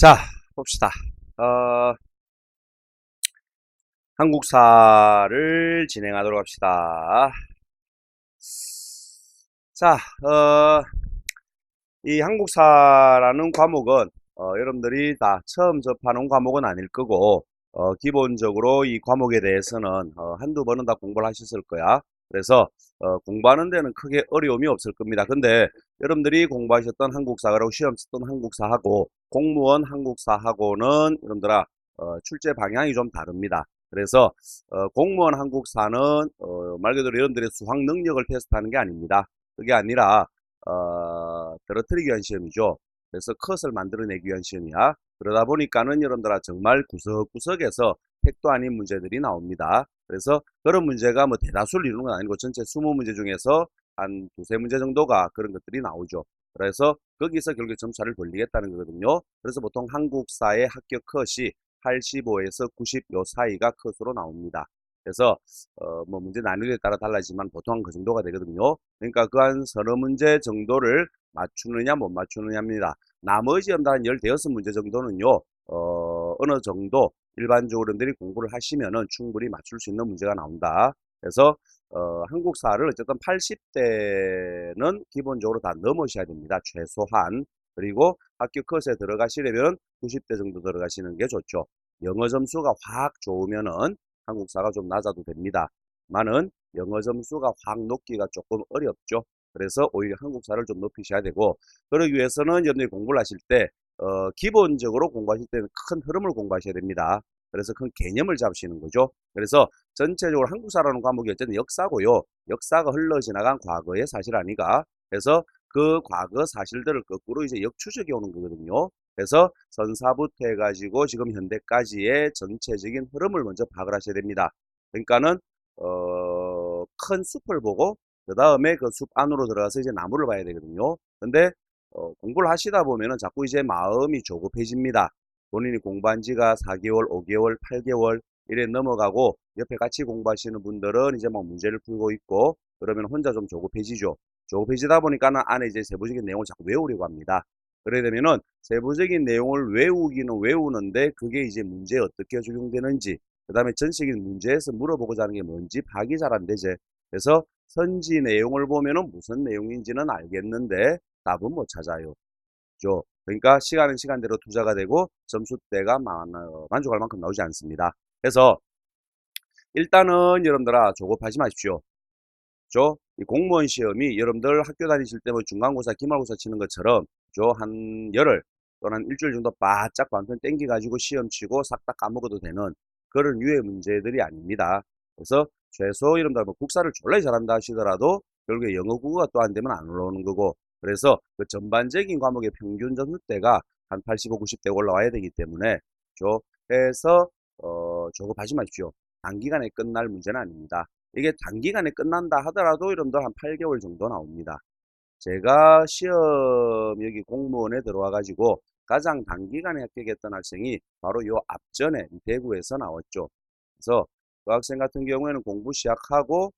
자, 봅시다. 어, 한국사를 진행하도록 합시다. 자, 이 한국사라는 과목은 여러분들이 다 처음 접하는 과목은 아닐 거고 기본적으로 이 과목에 대해서는 한두 번은 다 공부를 하셨을 거야. 그래서 공부하는 데는 크게 어려움이 없을 겁니다. 근데 여러분들이 공부하셨던 한국사, 그리고 시험 썼던 한국사하고 공무원 한국사하고는 여러분들아 출제 방향이 좀 다릅니다. 그래서 공무원 한국사는 말 그대로 여러분들의 수학 능력을 테스트하는 게 아닙니다. 그게 아니라 떨어뜨리기 위한 시험이죠. 그래서 컷을 만들어내기 위한 시험이야. 그러다 보니까는 여러분들아 정말 구석구석에서 택도 아닌 문제들이 나옵니다. 그래서 그런 문제가 뭐 대다수를 이루는 건 아니고 전체 20문제 중에서 한 두세 문제 정도가 그런 것들이 나오죠. 그래서 거기서 결국에 점수를 돌리겠다는 거거든요. 그래서 보통 한국사의 합격 컷이 85에서 90 요 사이가 컷으로 나옵니다. 그래서 뭐 문제 난이도에 따라 달라지만 보통 그 정도가 되거든요. 그러니까 그 한 서너 문제 정도를 맞추느냐 못 맞추느냐입니다. 나머지 한 15문제 정도는요. 어느 정도 일반적으로 여러분들이 공부를 하시면은 충분히 맞출 수 있는 문제가 나온다. 그래서 한국사를 어쨌든 80대는 기본적으로 다 넘으셔야 됩니다. 최소한. 그리고 학교 컷에 들어가시려면 90대 정도 들어가시는 게 좋죠. 영어 점수가 확 좋으면은 한국사가 좀 낮아도 됩니다. 많은 영어 점수가 확 높기가 조금 어렵죠. 그래서 오히려 한국사를 좀 높이셔야 되고, 그러기 위해서는 여러분들이 공부를 하실 때 기본적으로 공부하실 때는 큰 흐름을 공부하셔야 됩니다. 그래서 큰 개념을 잡으시는 거죠. 그래서 전체적으로 한국사라는 과목이 어쨌든 역사고요. 역사가 흘러 지나간 과거의 사실 아니가. 그래서 그 과거 사실들을 거꾸로 이제 역추적해 오는 거거든요. 그래서 선사부터 해가지고 지금 현대까지의 전체적인 흐름을 먼저 파악을 하셔야 됩니다. 그러니까는 큰 숲을 보고 그 다음에 그 숲 안으로 들어가서 이제 나무를 봐야 되거든요. 근데 공부를 하시다 보면은 자꾸 이제 마음이 조급해집니다. 본인이 공부한 지가 4개월, 5개월, 8개월 이래 넘어가고 옆에 같이 공부하시는 분들은 이제 뭐 문제를 풀고 있고 그러면 혼자 좀 조급해지죠. 조급해지다 보니까는 안에 이제 세부적인 내용을 자꾸 외우려고 합니다. 그래 되면은 세부적인 내용을 외우기는 외우는데 그게 이제 문제에 어떻게 적용되는지 그 다음에 전체적인 문제에서 물어보고자 하는 게 뭔지 파악이 잘 안 되지. 그래서 선지 내용을 보면은 무슨 내용인지는 알겠는데 답은 못 찾아요. 그러니까 시간은 시간대로 투자가 되고 점수대가 만족할 만큼 나오지 않습니다. 그래서 일단은 여러분들아 조급하지 마십시오. 이 공무원 시험이 여러분들 학교 다니실 때 뭐 중간고사, 기말고사 치는 것처럼 한 열흘 또는 한 일주일 정도 바짝 반편 땡겨 가지고 시험 치고 싹 다 까먹어도 되는 그런 유해 문제들이 아닙니다. 그래서 최소 여러분들 뭐 국사를 졸라 잘한다 하시더라도 결국에 영어 국어가 또 안 되면 안 올라오는 거고, 그래서 그 전반적인 과목의 평균 점수대가 한 85, 90대 올라와야 되기 때문에 해서 조급하지 마십시오. 단기간에 끝날 문제는 아닙니다. 이게 단기간에 끝난다 하더라도 여러분들 한 8개월 정도 나옵니다. 제가 시험 여기 공무원에 들어와 가지고 가장 단기간에 합격했던 학생이 바로 요 앞전에 대구에서 나왔죠. 그래서 그 학생 같은 경우에는 공부 시작하고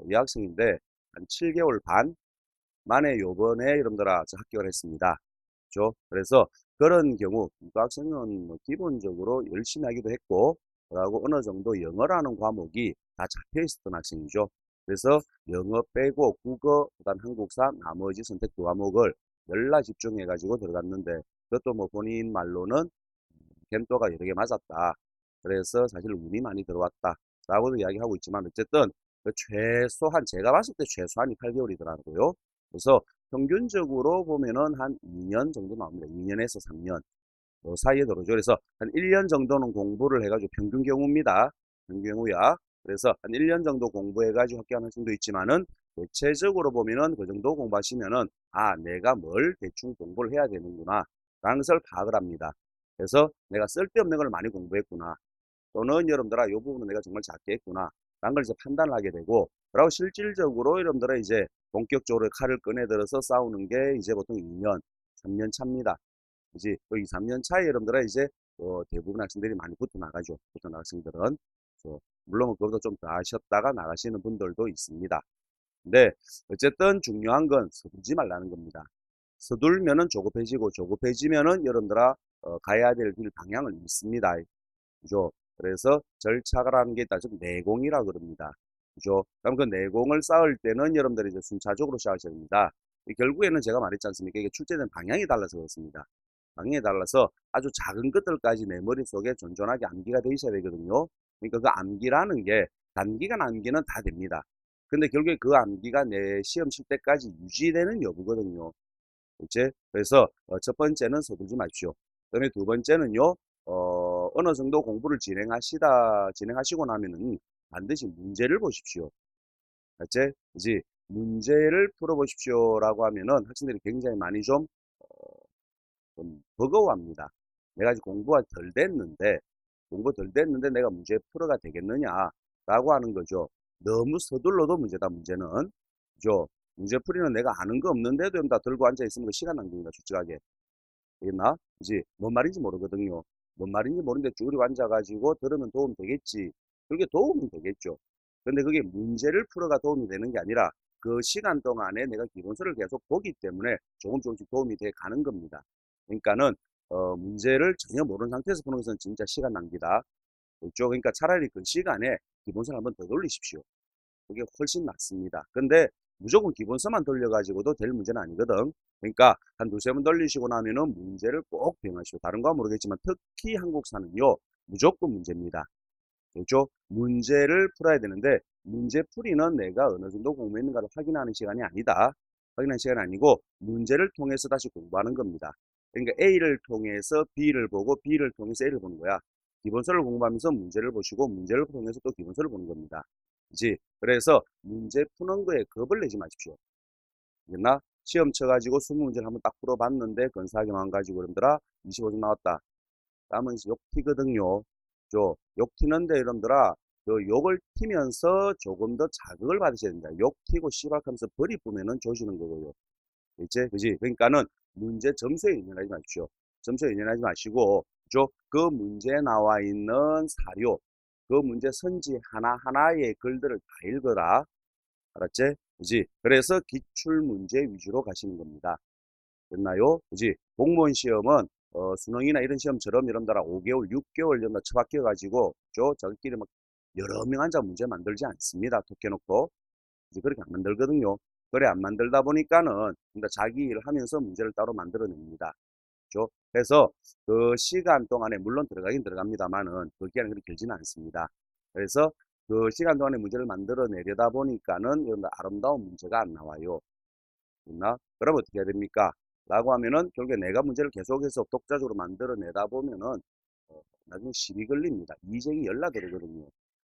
이 학생인데 한 7개월 반 만에 요번에 여러분들아 합격을 했습니다. 그래서 그런 경우 그 학생은 뭐 기본적으로 열심히 하기도 했고 그리고 어느 정도 영어라는 과목이 다 잡혀 있었던 학생이죠. 그래서 영어 빼고 국어, 그다음 한국사, 나머지 선택 두 과목을 열라 집중해 가지고 들어갔는데 그것도 뭐 본인 말로는 겐또가 여러 개 맞았다. 그래서 사실 운이 많이 들어왔다. 라고도 이야기하고 있지만 어쨌든 그 최소한 제가 봤을 때 최소한이 8개월이더라고요. 그래서 평균적으로 보면은 한 2년 정도 나옵니다. 2년에서 3년. 그 사이에 들어오죠. 그래서 한 1년 정도는 공부를 해가지고 평균 경우입니다. 평균 경우야. 그래서 한 1년 정도 공부해가지고 합격하는 학생도 있지만은 대체적으로 보면은 그 정도 공부하시면은 아, 내가 뭘 대충 공부를 해야 되는구나. 라는 것을 파악을 합니다. 그래서 내가 쓸데없는 걸 많이 공부했구나. 또는 여러분들아, 이 부분은 내가 정말 작게 했구나. 라는 걸 이제 판단을 하게 되고, 그리고 실질적으로 여러분들은 이제 본격적으로 칼을 꺼내들어서 싸우는 게 이제 보통 2년, 3년 차입니다. 그지? 이 3년 차에 여러분들은 이제 대부분 학생들이 많이 붙어 나가죠. 붙어 나간 학생들은. 물론 그것도 좀 더 하셨다가 나가시는 분들도 있습니다. 근데 어쨌든 중요한 건 서두르지 말라는 겁니다. 서둘면은 조급해지고 조급해지면은 여러분들아 가야 될 길 방향을 잃습니다. 그죠? 그래서 절차라는 게 있다. 즉 내공이라 그럽니다. 그죠? 그럼 그 내공을 쌓을 때는 여러분들이 이제 순차적으로 쌓으셔야 됩니다. 결국에는 제가 말했지 않습니까? 이게 출제된 방향이 달라서 그렇습니다. 방향이 달라서 아주 작은 것들까지 내 머릿속에 존존하게 암기가 돼 있어야 되거든요. 그러니까 그 암기라는 게 단기간 암기는 다 됩니다. 근데 결국에 그 암기가 내 시험 칠 때까지 유지되는 여부거든요. 그치? 그래서 첫 번째는 서두르지 마십시오. 그다음에 두 번째는요. 어느 정도 공부를 진행하시고 나면은 반드시 문제를 보십시오. 알지? 그지? 문제를 풀어보십시오라고 하면은 학생들이 굉장히 많이 좀 버거워합니다. 내가 아직 공부가 덜 됐는데, 공부 덜 됐는데 내가 문제 풀어가 되겠느냐라고 하는 거죠. 너무 서둘러도 문제다, 문제는. 그죠? 문제 풀이는 내가 아는 거 없는데도 다 들고 앉아 있으면 그 시간 낭비입니다, 솔직하게. 되겠나? 그지? 뭔 말인지 모르거든요. 뭔 말인지 모르는데 쭈그리고 앉아가지고 들으면 도움 되겠지. 그게 도움이 되겠죠. 근데 그게 문제를 풀어가 도움이 되는 게 아니라 그 시간 동안에 내가 기본서를 계속 보기 때문에 조금씩 도움이 돼 가는 겁니다. 그러니까는 문제를 전혀 모르는 상태에서 보는 것은 진짜 시간 낭비다. 그렇죠? 그러니까 차라리 그 시간에 기본서를 한번 더 돌리십시오. 그게 훨씬 낫습니다. 근데 무조건 기본서만 돌려가지고도 될 문제는 아니거든. 그러니까 한 두세 번 돌리시고 나면은 문제를 꼭 병하시오. 다른 건 모르겠지만 특히 한국사는요, 무조건 문제입니다. 그렇죠? 문제를 풀어야 되는데 문제 풀이는 내가 어느 정도 공부했는가를 확인하는 시간이 아니다. 확인하는 시간이 아니고 문제를 통해서 다시 공부하는 겁니다. 그러니까 A를 통해서 B를 보고 B를 통해서 A를 보는 거야. 기본서를 공부하면서 문제를 보시고 문제를 통해서 또 기본서를 보는 겁니다. 그지? 그래서 문제 푸는 거에 겁을 내지 마십시오. 됐나? 시험 쳐가지고 20문제를 한번 딱 풀어봤는데 근사하게 망가지고 그러더라 25점 나왔다. 땀은 욕 튀거든요. 욕 튀는데 여러분들아 그 욕을 튀면서 조금 더 자극을 받으셔야 됩니다. 욕 튀고 씨박하면서 버리 뿌면은 조지는 거고요. 그치? 그지? 그러니까는 문제 점수에 연연하지 마십시오. 점수에 연연하지 마시고, 그 문제에 나와 있는 사료, 그 문제 선지 하나하나의 글들을 다 읽어라. 알았지? 그지? 그래서 기출 문제 위주로 가시는 겁니다. 됐나요? 그지? 공무원 시험은 수능이나 이런 시험처럼 여러분들 5개월, 6개월 정도 처박혀 가지고 저끼리 막 여러 명 앉아 문제 만들지 않습니다. 톡해놓고 이제 그렇게 안 만들거든요. 그래 안 만들다 보니까는 자기 일을 하면서 문제를 따로 만들어냅니다. 그렇죠? 그래서 그 시간 동안에 물론 들어가긴 들어갑니다만은 그 기간이 그렇게 길지는 않습니다. 그래서 그 시간 동안에 문제를 만들어내려다 보니까는 이런 아름다운 문제가 안 나와요. 있나? 그럼 어떻게 해야 됩니까? 라고 하면은 결국에 내가 문제를 계속해서 독자적으로 만들어내다 보면은 나중에 시비 걸립니다. 이직이 연락 들어오거든요.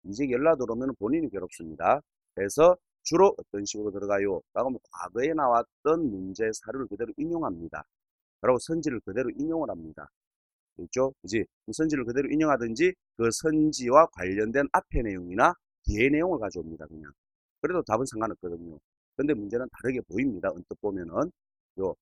이직이 연락 들어오면 본인이 괴롭습니다. 그래서 주로 어떤 식으로 들어가요? 라고 하면 과거에 나왔던 문제 사료를 그대로 인용합니다. 그리고 선지를 그대로 인용을 합니다. 있죠? 그지? 그 선지를 그대로 인용하든지 그 선지와 관련된 앞의 내용이나 뒤의 내용을 가져옵니다. 그냥. 그래도 답은 상관없거든요. 근데 문제는 다르게 보입니다. 언뜻 보면은.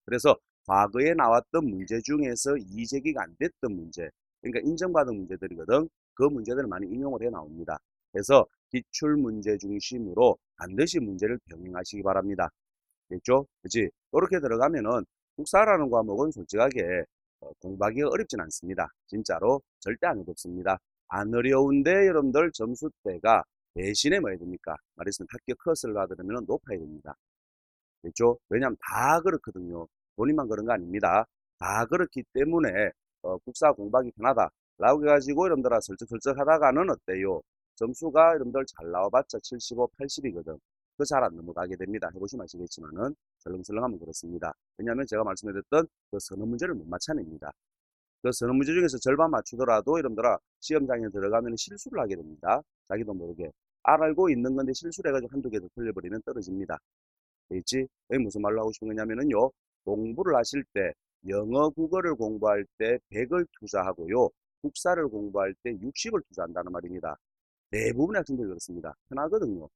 그래서 과거에 나왔던 문제 중에서 이제기가 안 됐던 문제, 그러니까 인정받은 문제들이거든. 그 문제들을 많이 인용을 해 나옵니다. 그래서 기출 문제 중심으로 반드시 문제를 병행하시기 바랍니다. 됐죠? 그치? 그렇게 들어가면은 국사라는 과목은 솔직하게 공부하기가 어렵진 않습니다. 진짜로 절대 안 어렵습니다. 안 어려운데 여러분들 점수대가 대신에 뭐 해야 됩니까? 말했으면 합격 컷을 받으려면 높아야 됩니다. 됐죠? 왜냐하면 다 그렇거든요. 본인만 그런 거 아닙니다. 다 그렇기 때문에 국사 공부하기 편하다. 라고 해가지고 여러분들 설쩍설쩍 하다가는 어때요? 점수가 여러분들 잘 나와봤자 75, 80이거든. 그 잘 안 넘어가게 됩니다. 해보시면 아시겠지만은 설렁설렁하면 그렇습니다. 왜냐하면 제가 말씀드렸던 그 서너 문제를 못 맞춰냅니다. 그 서너 문제 중에서 절반 맞추더라도 여러분들아 시험장에 들어가면 실수를 하게 됩니다. 자기도 모르게. 알고 있는 건데 실수를 해가지고 한두 개 더 틀려버리면 떨어집니다. 되겠지? 여기 무슨 말로 하고 싶은 거냐면은요, 공부를 하실 때, 영어, 국어를 공부할 때 100을 투자하고요, 국사를 공부할 때 60을 투자한다는 말입니다. 대부분의 학생들이 그렇습니다. 편하거든요.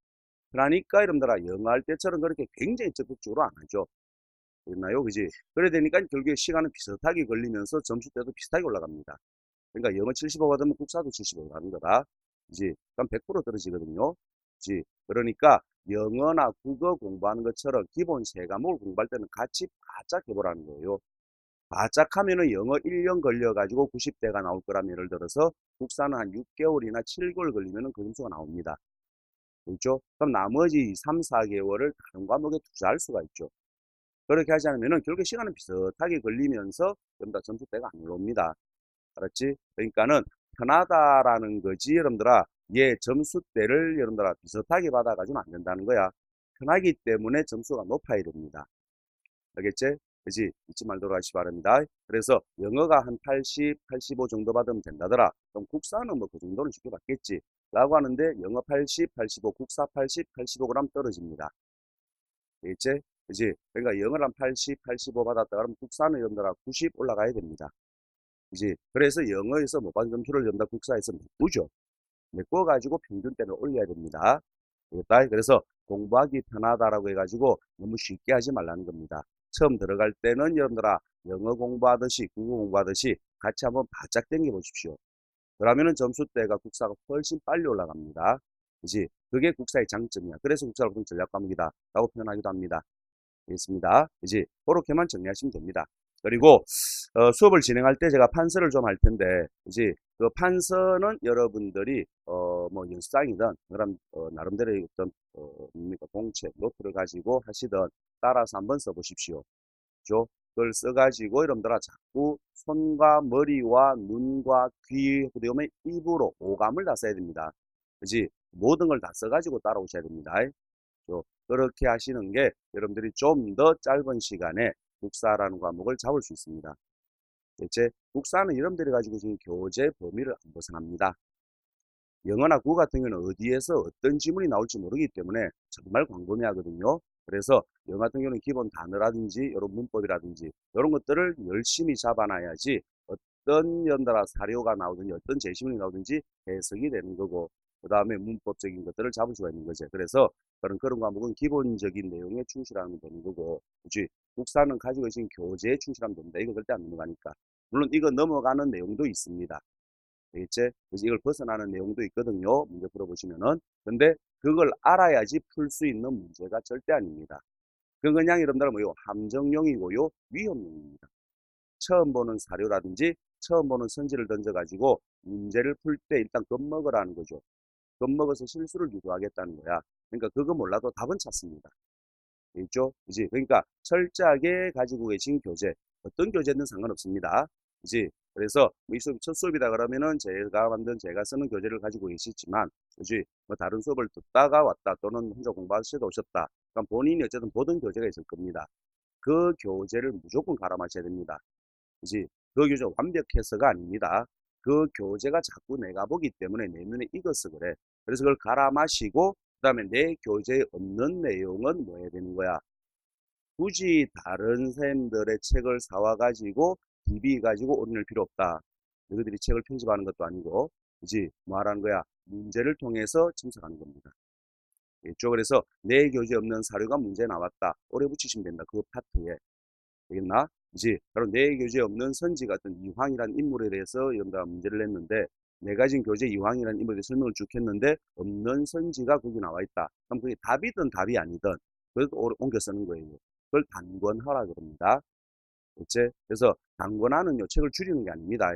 편하니까 여러분들아, 영어 할 때처럼 그렇게 굉장히 적극적으로 안 하죠. 그랬나요? 그지? 그래 되니까 결국에 시간은 비슷하게 걸리면서 점수대도 비슷하게 올라갑니다. 그러니까 영어 75 받으면 국사도 75 가는 거다. 그지? 그럼 100% 떨어지거든요. 그지? 그러니까 영어나 국어 공부하는 것처럼 기본 세 과목을 공부할 때는 같이 바짝 해보라는 거예요. 바짝 하면은 영어 1년 걸려가지고 90대가 나올 거라면 예를 들어서 국사는 한 6개월이나 7개월 걸리면은 그 점수가 나옵니다. 그렇죠? 그럼 나머지 3, 4개월을 다른 과목에 투자할 수가 있죠. 그렇게 하지 않으면은 결국에 시간은 비슷하게 걸리면서 전부 다 점수대가 안 올라옵니다. 알았지? 그러니까는 편하다라는 거지, 여러분들아. 얘 점수대를 여러분들아 비슷하게 받아가지고는 안 된다는 거야. 편하기 때문에 점수가 높아야 됩니다. 알겠지? 그지? 잊지 말도록 하시기 바랍니다. 그래서 영어가 한 80, 85 정도 받으면 된다더라. 그럼 국사는 뭐 그 정도는 쉽게 받겠지. 라고 하는데 영어 80, 85, 국사 80, 85g 떨어집니다. 알겠지? 그지? 그러니까 영어를 한 80, 85 받았다 그러면 국사는 여러분들아 90 올라가야 됩니다. 그지? 그래서 영어에서 못 받은 점수를 여러분들 국사에서 메꾸죠. 메꿔가지고 평균대를 올려야 됩니다. 알겠다? 그래서 공부하기 편하다라고 해가지고 너무 쉽게 하지 말라는 겁니다. 처음 들어갈 때는 여러분들아 영어 공부하듯이 국어 공부하듯이 같이 한번 바짝 당겨 보십시오. 그러면은 점수대가 국사가 훨씬 빨리 올라갑니다. 그지? 그게 국사의 장점이야. 그래서 국사를 보통 전략 과목이다 라고 표현하기도 합니다. 알겠습니다. 그지? 그렇게만 정리하시면 됩니다. 그리고 수업을 진행할 때 제가 판서를 좀 할 텐데, 그지? 그 판서는 여러분들이 뭐 일상이든 그런 나름대로의 어떤 뭡니까 공책 노트를 가지고 하시든 따라서 한번 써보십시오. 그죠? 그걸 써가지고 여러분들아 자꾸 손과 머리와 눈과 귀, 그다음에 입으로 오감을 다 써야 됩니다. 그지? 모든 걸 다 써가지고 따라오셔야 됩니다. 그렇게 하시는 게 여러분들이 좀 더 짧은 시간에 국사라는 과목을 잡을 수 있습니다. 대체 국사는 여러분들이 가지고 지금 교재 범위를 안 벗어납니다. 영어나 국어 같은 경우는 어디에서 어떤 지문이 나올지 모르기 때문에 정말 광범위하거든요. 그래서 영어 같은 경우는 기본 단어라든지 이런 문법이라든지 이런 것들을 열심히 잡아놔야지 어떤 연달아 사료가 나오든지 어떤 제시문이 나오든지 해석이 되는 거고 그 다음에 문법적인 것들을 잡을 수가 있는 거죠. 그래서 그런 과목은 기본적인 내용에 충실하면 되는 거고 그치? 국사는 가지고 있는 교재에 충실하면 됩니다. 이거 절대 안 넘어가니까. 물론 이거 넘어가는 내용도 있습니다. 되겠지? 그래서 이걸 벗어나는 내용도 있거든요. 문제 풀어보시면은. 근데 그걸 알아야지 풀 수 있는 문제가 절대 아닙니다. 그건 그냥 여러분들 뭐요? 함정용이고요. 위험용입니다. 처음 보는 사료라든지 처음 보는 선지를 던져가지고 문제를 풀 때 일단 겁먹으라는 거죠. 겁먹어서 실수를 유도하겠다는 거야. 그러니까 그거 몰라도 답은 찾습니다. 있죠? 그지? 그러니까 철저하게 가지고 계신 교재, 어떤 교재든 상관없습니다. 그지? 그래서 뭐 이 수업 첫 수업이다 그러면은 제가 만든 제가 쓰는 교재를 가지고 계시지만, 그지? 뭐 다른 수업을 듣다가 왔다 또는 혼자 공부하시다 오셨다. 그럼 본인이 어쨌든 보던 교재가 있을 겁니다. 그 교재를 무조건 갈아 마셔야 됩니다. 그지? 그 교재 완벽해서가 아닙니다. 그 교재가 자꾸 내가 보기 때문에 내 눈에 익어서 그래. 그래서 그걸 갈아 마시고 그 다음에 내 교재에 없는 내용은 뭐 해야 되는 거야? 굳이 다른 쌤들의 책을 사와가지고 DB 가지고 올릴 필요 없다. 너희들이 책을 편집하는 것도 아니고, 그지? 뭐 하라는 거야? 문제를 통해서 첨삭하는 겁니다. 있죠? 그래서 내 교재에 없는 사료가 문제 나왔다. 오래 붙이시면 된다. 그 파트에. 되겠나? 그지? 바로 내 교재에 없는 선지 같은 이황이라는 인물에 대해서 여러분들 문제를 냈는데, 내가 지금 교재 이황이라는 인물에 대해 설명을 쭉 했는데, 없는 선지가 거기 나와 있다. 그럼 그게 답이든 답이 아니든, 그래도 옮겨 쓰는 거예요. 그걸 단권하라 그럽니다. 그치? 그래서 단권하는요, 책을 줄이는 게 아닙니다.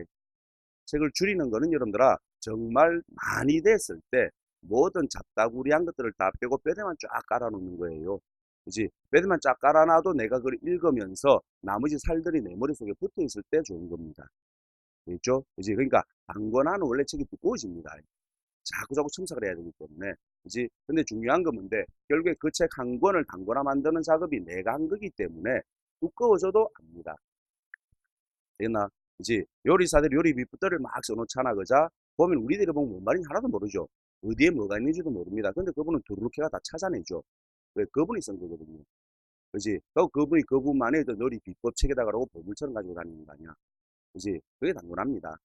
책을 줄이는 거는 여러분들아, 정말 많이 됐을 때, 모든 잡다구리한 것들을 다 빼고 뼈대만 쫙 깔아놓는 거예요. 그지? 뼈대만 쫙 깔아놔도 내가 그걸 읽으면서 나머지 살들이 내 머릿속에 붙어 있을 때 좋은 겁니다. 그렇죠? 그지? 그러니까 단권하는 원래 책이 두꺼워집니다. 자꾸자꾸 첨삭을 해야 되기 때문에. 그지? 근데 중요한 건 뭔데? 결국에 그 책 한 권을 단권화 만드는 작업이 내가 한 거기 때문에 두꺼워져도 압니다. 되겠나? 그지? 요리사들이 요리 비법들을 막 써놓잖아, 그자? 보면 우리들이 보면 뭔 말인지 하나도 모르죠. 어디에 뭐가 있는지도 모릅니다. 근데 그분은 두루룩해가 다 찾아내죠. 왜? 그분이 쓴 거거든요. 그지? 그분이 그분만의 요리 비법 책에다가라고 보물처럼 가지고 다니는 거 아니야. 그지? 그게 당연합니다.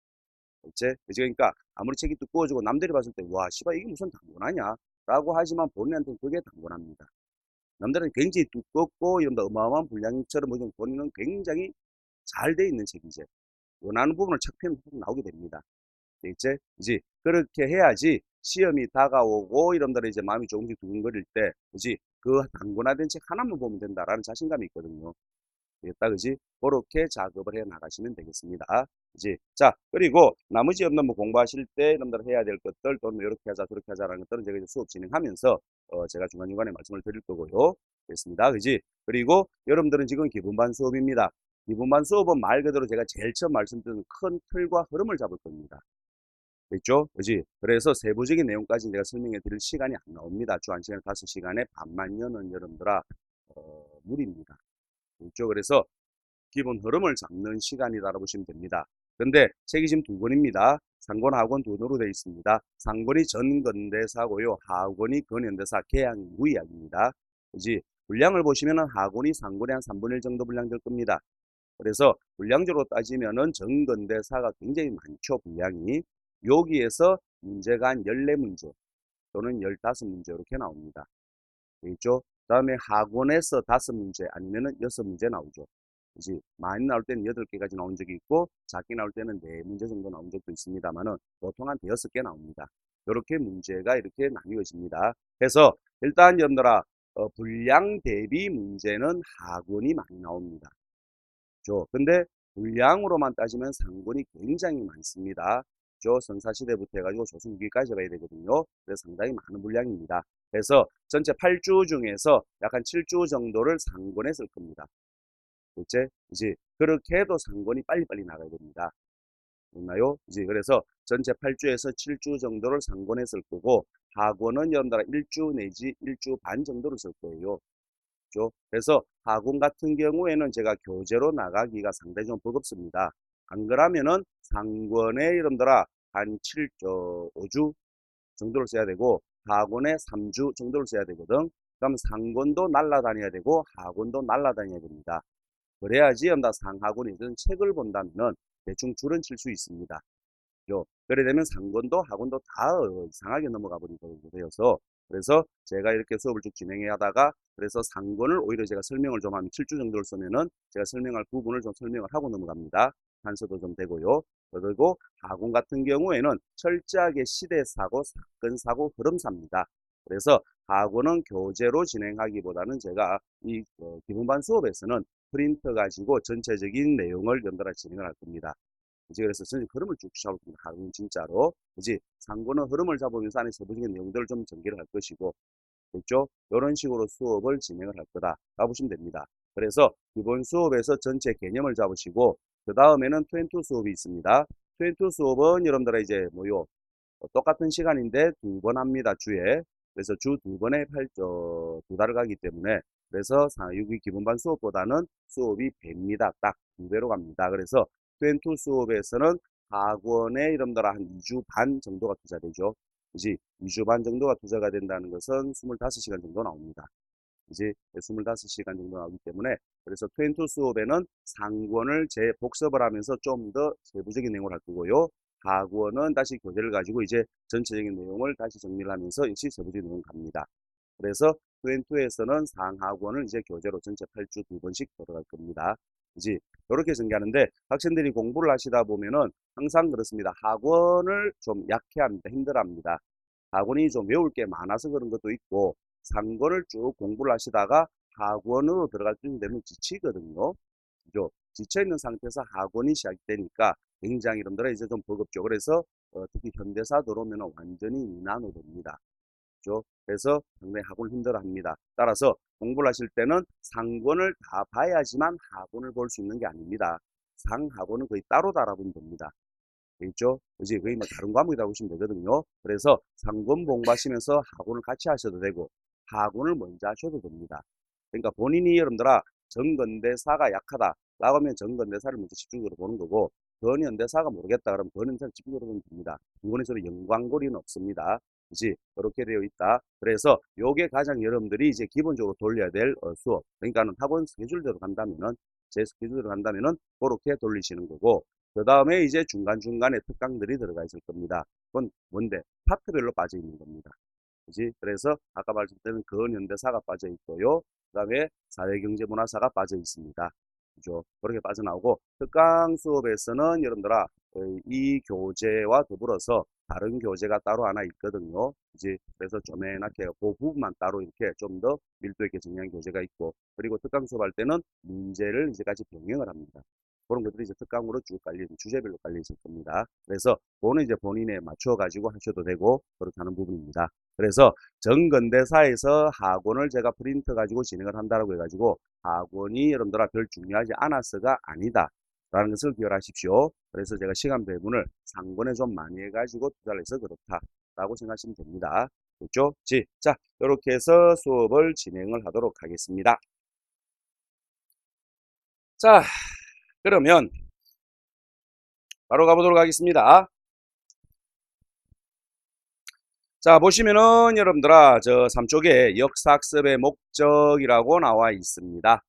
그치? 그치? 그러니까 아무리 책이 두꺼워지고 남들이 봤을 때, 와, 씨발, 이게 무슨 당근하냐? 라고 하지만 본인한테는 그게 당근합니다. 남들은 굉장히 두껍고 이런 어마어마한 분량처럼 보이지만 본인은 굉장히 잘 돼 있는 책이지. 원하는 부분을 착 펴면 나오게 됩니다. 되겠지? 이제 그렇게 해야지 시험이 다가오고 이런들 이제 마음이 조금씩 두근거릴 때, 그지? 그 단권화된 책 하나만 보면 된다라는 자신감이 있거든요. 되겠다, 그지? 그렇게 작업을 해 나가시면 되겠습니다. 그지? 자, 그리고 나머지 없는 뭐 공부하실 때 여러분들 해야 될 것들 또는 이렇게 하자 저렇게 하자라는 것들은 제가 이제 수업 진행하면서 제가 중간중간에 말씀을 드릴 거고요. 됐습니다. 그지? 그리고 여러분들은 지금 기본반 수업입니다. 기본반 수업은 말 그대로 제가 제일 처음 말씀드린 큰 틀과 흐름을 잡을 겁니다. 됐죠? 그지? 그래서 세부적인 내용까지 제가 설명해 드릴 시간이 안 나옵니다. 주 1시간 5시간에 반만 여는 여러분들아 무리입니다. 됐죠? 그래서 기본 흐름을 잡는 시간이다라고 보시면 됩니다. 근데 책이 지금 두 권입니다. 상권, 하권 두 권으로 되어 있습니다. 상권이 전근대사고요. 하권이 근현대사, 계양 무이야기입니다. 그지? 분량을 보시면은 하권이 상권의 한 3분의 1 정도 분량 될 겁니다. 그래서 분량적으로 따지면은 전근대사가 굉장히 많죠, 분량이. 여기에서 문제가 한 14문제 또는 15문제 이렇게 나옵니다. 되겠죠? 그 다음에 학원에서 5문제 아니면은 6문제 나오죠. 그지? 많이 나올 때는 8개까지 나온 적이 있고 작게 나올 때는 4문제 정도 나온 적도 있습니다만은 보통 한 6개 나옵니다. 이렇게 문제가 이렇게 나뉘어집니다. 그래서 일단 여러분들아 분량 대비 문제는 하권이 많이 나옵니다. 근데 분량으로만 따지면 상권이 굉장히 많습니다. 선사시대부터 해가지고 조선후기까지 가야 되거든요. 그래서 상당히 많은 분량입니다. 그래서 전체 8주 중에서 약 한 7주 정도를 상권에 쓸 겁니다. 그치? 이제 그렇게 해도 상권이 빨리빨리 나가야 됩니다. 맞나요? 이제 그래서 전체 8주에서 7주 정도를 상권에 쓸 거고 학원은 연달아 1주 내지 1주 반 정도를 쓸 거예요. 그래서 학원 같은 경우에는 제가 교재로 나가기가 상당히 좀 버겁습니다. 안 그러면은 상권에 여러분들아 한 5주 정도를 써야 되고 학원에 3주 정도를 써야 되거든. 그럼 상권도 날라다녀야 되고 학원도 날라다녀야 됩니다. 그래야지 연다 상학원이든 책을 본다면은 대충 줄은 칠 수 있습니다. 그래 되면 상권도 학원도 다 이상하게 넘어가 버리게 되어서 그래서 제가 이렇게 수업을 쭉 진행해 하다가 그래서 상권을 오히려 제가 설명을 좀 하면 7주 정도를 쓰면은 제가 설명할 부분을 좀 설명을 하고 넘어갑니다. 단서도 좀 되고요. 그리고 학원 같은 경우에는 철저하게 시대사고, 사건사고, 흐름사입니다. 그래서 학원은 교재로 진행하기보다는 제가 이 기본반 수업에서는 프린터 가지고 전체적인 내용을 연달아 진행을 할 겁니다. 이제 그래서 전체 흐름을 쭉 잡을 겁니다. 하루는 진짜로. 그지? 상권은 흐름을 잡으면서 안에 세부적인 내용들을 좀 전개를 할 것이고, 됐죠? 이런 식으로 수업을 진행을 할 거다. 라 보시면 됩니다. 그래서 기본 수업에서 전체 개념을 잡으시고, 그 다음에는 투앤투 수업이 있습니다. 투앤투 수업은 여러분들 이제 뭐요? 똑같은 시간인데 2번 합니다. 주에. 그래서 주 2번에 2달을 가기 때문에 그래서 6위 기본반 수업보다는 수업이 100입니다. 딱 2배로 갑니다. 그래서 투앤투 수업에서는 학원에 이름들아 한 2주 반 정도가 투자되죠. 이제 2주 반 정도가 투자가 된다는 것은 25시간 정도 나옵니다. 이제 25시간 정도 나오기 때문에 그래서 투앤투 수업에는 상권을 재복습을 하면서 좀 더 세부적인 내용을 할 거고요. 학원은 다시 교재를 가지고 이제 전체적인 내용을 다시 정리를 하면서 역시 세부적인 내용 갑니다. 그래서 투앤투에서는 상학원을 이제 교재로 전체 8주 2번씩 들어갈 겁니다. 이제 이렇게 전개하는데 학생들이 공부를 하시다 보면은 항상 그렇습니다. 학원을 좀 약해합니다. 힘들어합니다. 학원이 좀 외울 게 많아서 그런 것도 있고 상권을 쭉 공부를 하시다가 학원으로 들어갈 때 되면 지치거든요. 그죠? 지쳐있는 상태에서 학원이 시작되니까 굉장히 여러분들 이제 좀 버겁죠. 그래서 특히 현대사 들어오면 완전히 난호됩니다. 그죠? 그래서 상당히 학원을 힘들어합니다. 따라서 공부를 하실 때는 상권을 다 봐야지만 학원을 볼 수 있는 게 아닙니다. 상학원은 거의 따로 달아보면 됩니다. 있죠? 이제 거의 뭐 다른 과목이라고 보시면 되거든요. 그래서 상권 공부하시면서 학원을 같이 하셔도 되고 학원을 먼저 하셔도 됩니다. 그러니까 본인이 여러분들아 정근대사가 약하다 라고 하면 정근대사를 먼저 집중적으로 보는 거고 근현대사가 모르겠다 그러면 근현대사를 집중적으로 보면 됩니다. 이번에서는 연관고리는 없습니다. 그지? 그렇게 되어 있다. 그래서 요게 가장 여러분들이 이제 기본적으로 돌려야 될 수업. 그러니까는 학원 스케줄대로 간다면은 제 스케줄대로 간다면은 그렇게 돌리시는 거고 그 다음에 이제 중간중간에 특강들이 들어가 있을 겁니다. 그건 뭔데? 파트별로 빠져 있는 겁니다. 그지? 그래서 아까 말씀드린 근현대사가 빠져 있고요. 그 다음에 사회경제문화사가 빠져 있습니다. 그죠? 그렇게 빠져나오고 특강 수업에서는 여러분들아 이 교재와 더불어서 다른 교재가 따로 하나 있거든요. 이제 그래서 조그맣게 그 부분만 따로 이렇게 좀 더 밀도 있게 정리한 교재가 있고, 그리고 특강 수업할 때는 문제를 이제 같이 병행을 합니다. 그런 것들이 이제 특강으로 쭉 깔리는 주제별로 깔리실 겁니다. 그래서 그거는 이제 본인에 맞춰 가지고 하셔도 되고 그렇게 하는 부분입니다. 그래서 정근대사에서 학원을 제가 프린트 가지고 진행을 한다라고 해가지고 학원이 여러분들아 별 중요하지 않아서가 아니다 라는 것을 기억하십시오. 그래서 제가 시간 배분을 상권에 좀 많이 해가지고 투자를 해서 그렇다라고 생각하시면 됩니다. 그렇죠? 자, 이렇게 해서 수업을 진행을 하도록 하겠습니다. 자, 그러면 바로 가보도록 하겠습니다. 자, 보시면은 여러분들아 저 3쪽에 역사학습의 목적이라고 나와 있습니다.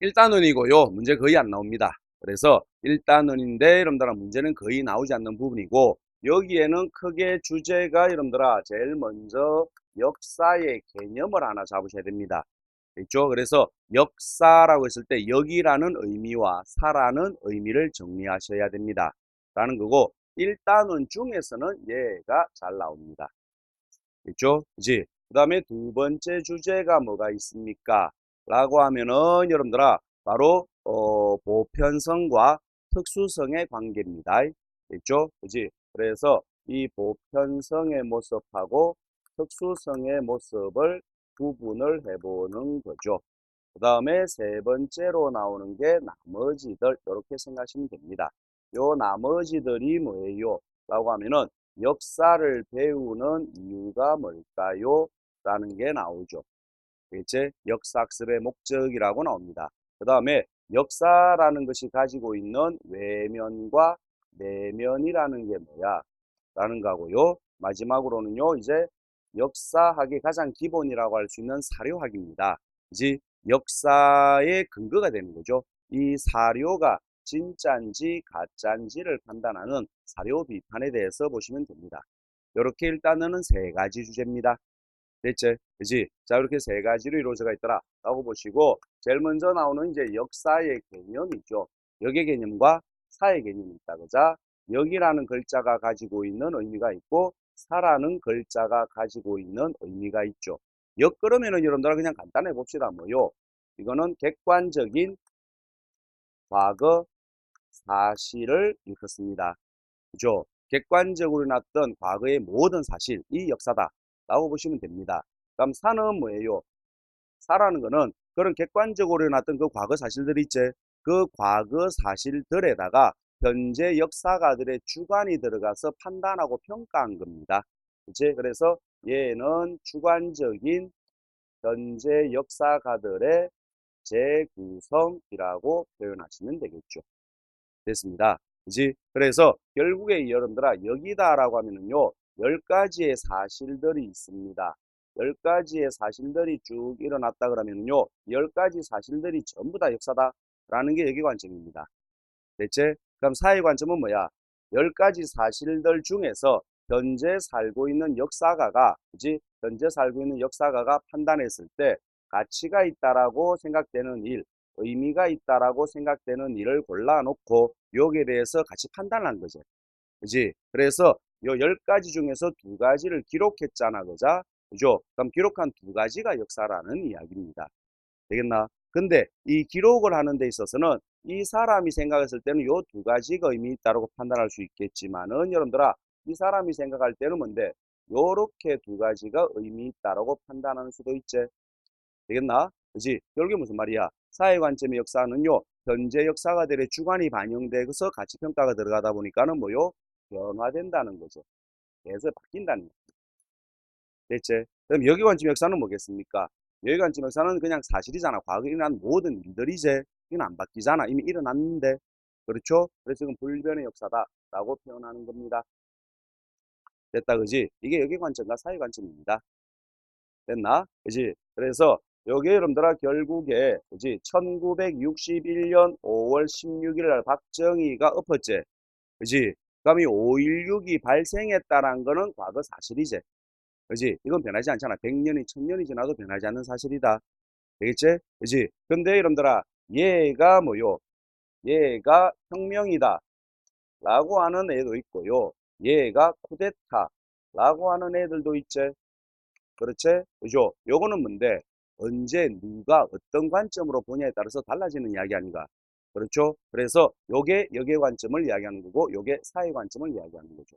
일단은이고요. 문제 거의 안 나옵니다. 그래서 일단은인데 여러분들아 문제는 거의 나오지 않는 부분이고, 여기에는 크게 주제가 여러분들아 제일 먼저 역사의 개념을 하나 잡으셔야 됩니다. 있죠? 그래서 역사라고 했을 때 역이라는 의미와 사라는 의미를 정리하셔야 됩니다. 라는 거고, 일단은 중에서는 얘가 잘 나옵니다. 있죠? 그지? 그 다음에 두 번째 주제가 뭐가 있습니까? 라고 하면은 여러분들아 바로 보편성과 특수성의 관계입니다. 있죠? 그지? 그래서 이 보편성의 모습하고 특수성의 모습을 구분을 해보는 거죠. 그 다음에 세 번째로 나오는 게 나머지들, 이렇게 생각하시면 됩니다. 요 나머지들이 뭐예요? 라고 하면은 역사를 배우는 이유가 뭘까요? 라는 게 나오죠. 이제 역사학습의 목적이라고 나옵니다. 그 다음에 역사라는 것이 가지고 있는 외면과 내면이라는 게 뭐야? 라는 거고요. 마지막으로는요, 이제 역사학의 가장 기본이라고 할 수 있는 사료학입니다. 이제 역사의 근거가 되는 거죠. 이 사료가 진짜인지 가짜인지를 판단하는 사료 비판에 대해서 보시면 됩니다. 이렇게 일단은 세 가지 주제입니다. 됐지? 그지? 자, 이렇게 세 가지로 이루어져가 있더라 라고 보시고, 제일 먼저 나오는 이제 역사의 개념이죠. 역의 개념과 사의 개념이 있다. 그자? 역이라는 글자가 가지고 있는 의미가 있고, 사라는 글자가 가지고 있는 의미가 있죠. 역 그러면은 여러분들 그냥 간단해 봅시다. 뭐요? 이거는 객관적인 과거 사실을 일컫습니다. 그죠? 객관적으로 났던 과거의 모든 사실, 이 역사다 라고 보시면 됩니다. 그럼 사는 뭐예요? 사라는 거는 그런 객관적으로 일어났던 그 과거 사실들 있지. 그 과거 사실들에다가 현재 역사가들의 주관이 들어가서 판단하고 평가한 겁니다. 그치? 그래서 얘는 주관적인 현재 역사가들의 재구성이라고 표현하시면 되겠죠. 됐습니다. 그지? 그래서 결국에 여러분들아 여기다라고 하면은요 10가지의 사실들이 있습니다. 10가지의 사실들이 쭉 일어났다 그러면요 10가지 사실들이 전부 다 역사다 라는 게 여기 관점입니다. 됐지? 그럼 사회 관점은 뭐야? 10가지 사실들 중에서 현재 살고 있는 역사가가, 그지? 현재 살고 있는 역사가가 판단했을 때 가치가 있다라고 생각되는 일, 의미가 있다라고 생각되는 일을 골라놓고 여기에 대해서 같이 판단한 거죠. 그지? 그래서 요 10가지 중에서 2가지를 기록했잖아. 그자? 그죠? 그럼 기록한 2가지가 역사라는 이야기입니다. 되겠나? 근데 이 기록을 하는 데 있어서는 이 사람이 생각했을 때는 요 2가지가 의미 있다고 판단할 수 있겠지만은 여러분들아 이 사람이 생각할 때는 뭔데? 요렇게 2가지가 의미 있다고 판단하는 수도 있지. 되겠나? 그지? 결국에 무슨 말이야? 사회 관점의 역사는요, 현재 역사가들의 주관이 반영돼서 가치평가가 들어가다 보니까는 뭐요? 변화된다는 거죠. 계속 바뀐다는 거죠. 됐지? 그럼 여기 관점 역사는 뭐겠습니까? 여기 관점 역사는 그냥 사실이잖아. 과거에 일어난 모든 일들이제 이건 안 바뀌잖아. 이미 일어났는데. 그렇죠? 그래서 이건 불변의 역사다라고 표현하는 겁니다. 됐다, 그지? 이게 여기 관점과 사회 관점입니다. 됐나? 그지? 그래서 요게 여러분들아 결국에 그지 1961년 5월 16일 날 박정희가 엎었지. 그지? 그럼 이 5.16이 발생했다는 거는 과거 사실이지. 그지? 이건 변하지 않잖아. 100년이 1000년이 지나도 변하지 않는 사실이다. 되겠지? 그지? 근데 여러분들아 얘가 뭐요? 얘가 혁명이다 라고 하는 애도 있고요. 얘가 쿠데타 라고 하는 애들도 있지. 그렇지? 그죠? 요거는 뭔데? 언제 누가 어떤 관점으로 보냐에 따라서 달라지는 이야기 아닌가? 그렇죠? 그래서 요게 역의 관점을 이야기하는 거고 요게 사회 관점을 이야기하는 거죠.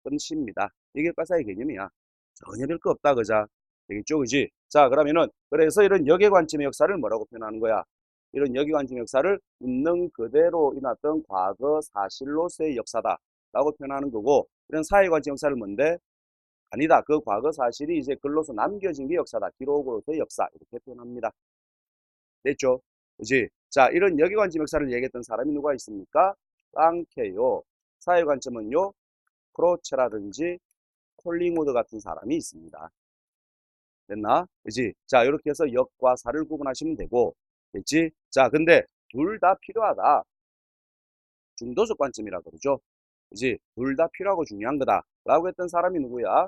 끝입니다. 이게 역사의 개념이야. 전혀 별 거 없다 그자. 되겠죠? 그지? 자, 그러면은 그래서 이런 역의 관점의 역사를 뭐라고 표현하는 거야? 이런 역의 관점의 역사를 있는 그대로 일어났던 과거 사실로서의 역사다 라고 표현하는 거고, 이런 사회 관점 역사를 뭔데? 아니다. 그 과거 사실이 이제 글로서 남겨진 게 역사다. 기록으로서의 역사. 이렇게 표현합니다. 됐죠? 그지? 자, 이런 역의관점 역사를 얘기했던 사람이 누가 있습니까? 랑케요. 사회관점은요, 크로체라든지 콜링우드 같은 사람이 있습니다. 됐나? 그지? 자, 이렇게 해서 역과 사를 구분하시면 되고, 됐지? 자, 근데 둘 다 필요하다. 중도적 관점이라 그러죠. 그지? 둘 다 필요하고 중요한 거다. 라고 했던 사람이 누구야?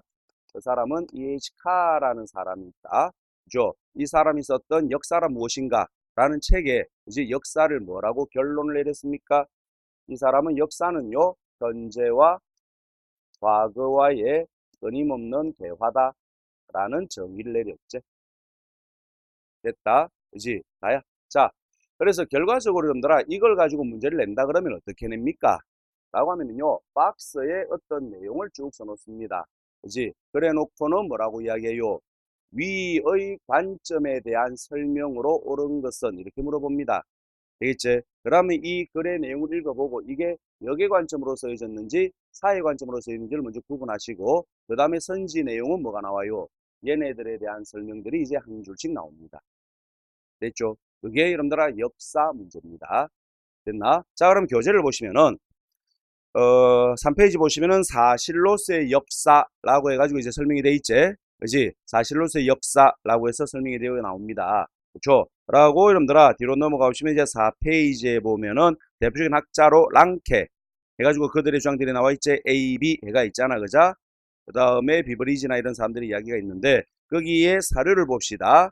그 사람은 E.H. 카라는 사람이 있다. 그죠? 이 사람이 썼던 역사란 무엇인가? 라는 책에 이제 역사를 뭐라고 결론을 내렸습니까? 이 사람은 역사는요, 현재와 과거와의 끊임없는 대화다. 라는 정의를 내렸지. 됐다. 그지? 다야. 자, 그래서 결과적으로 여러분들아 이걸 가지고 문제를 낸다 그러면 어떻게 냅니까? 라고 하면요, 박스에 어떤 내용을 쭉 써놓습니다. 그지? 그래 놓고는 뭐라고 이야기해요? 위의 관점에 대한 설명으로 옳은 것은 이렇게 물어봅니다. 되겠지? 그러면 이 글의 내용을 읽어보고 이게 역의 관점으로 써졌는지 사회 관점으로 써있는지를 먼저 구분하시고 그 다음에 선지 내용은 뭐가 나와요? 얘네들에 대한 설명들이 이제 한 줄씩 나옵니다. 됐죠? 그게 여러분들아 역사 문제입니다. 됐나? 자, 그럼 교재를 보시면은 3페이지 보시면은 사실로서의 역사라고 해가지고 이제 설명이 돼 있지. 그지? 사실로서의 역사라고 해서 설명이 되어 나옵니다. 그렇죠? 라고 여러분들아 뒤로 넘어가 보시면 이제 4페이지에 보면은 대표적인 학자로 랑케 해가지고 그들의 주장들이 나와 있지. A, B 해가 있잖아. 그자? 그 다음에 비브리지나 이런 사람들의 이야기가 있는데 거기에 사료를 봅시다.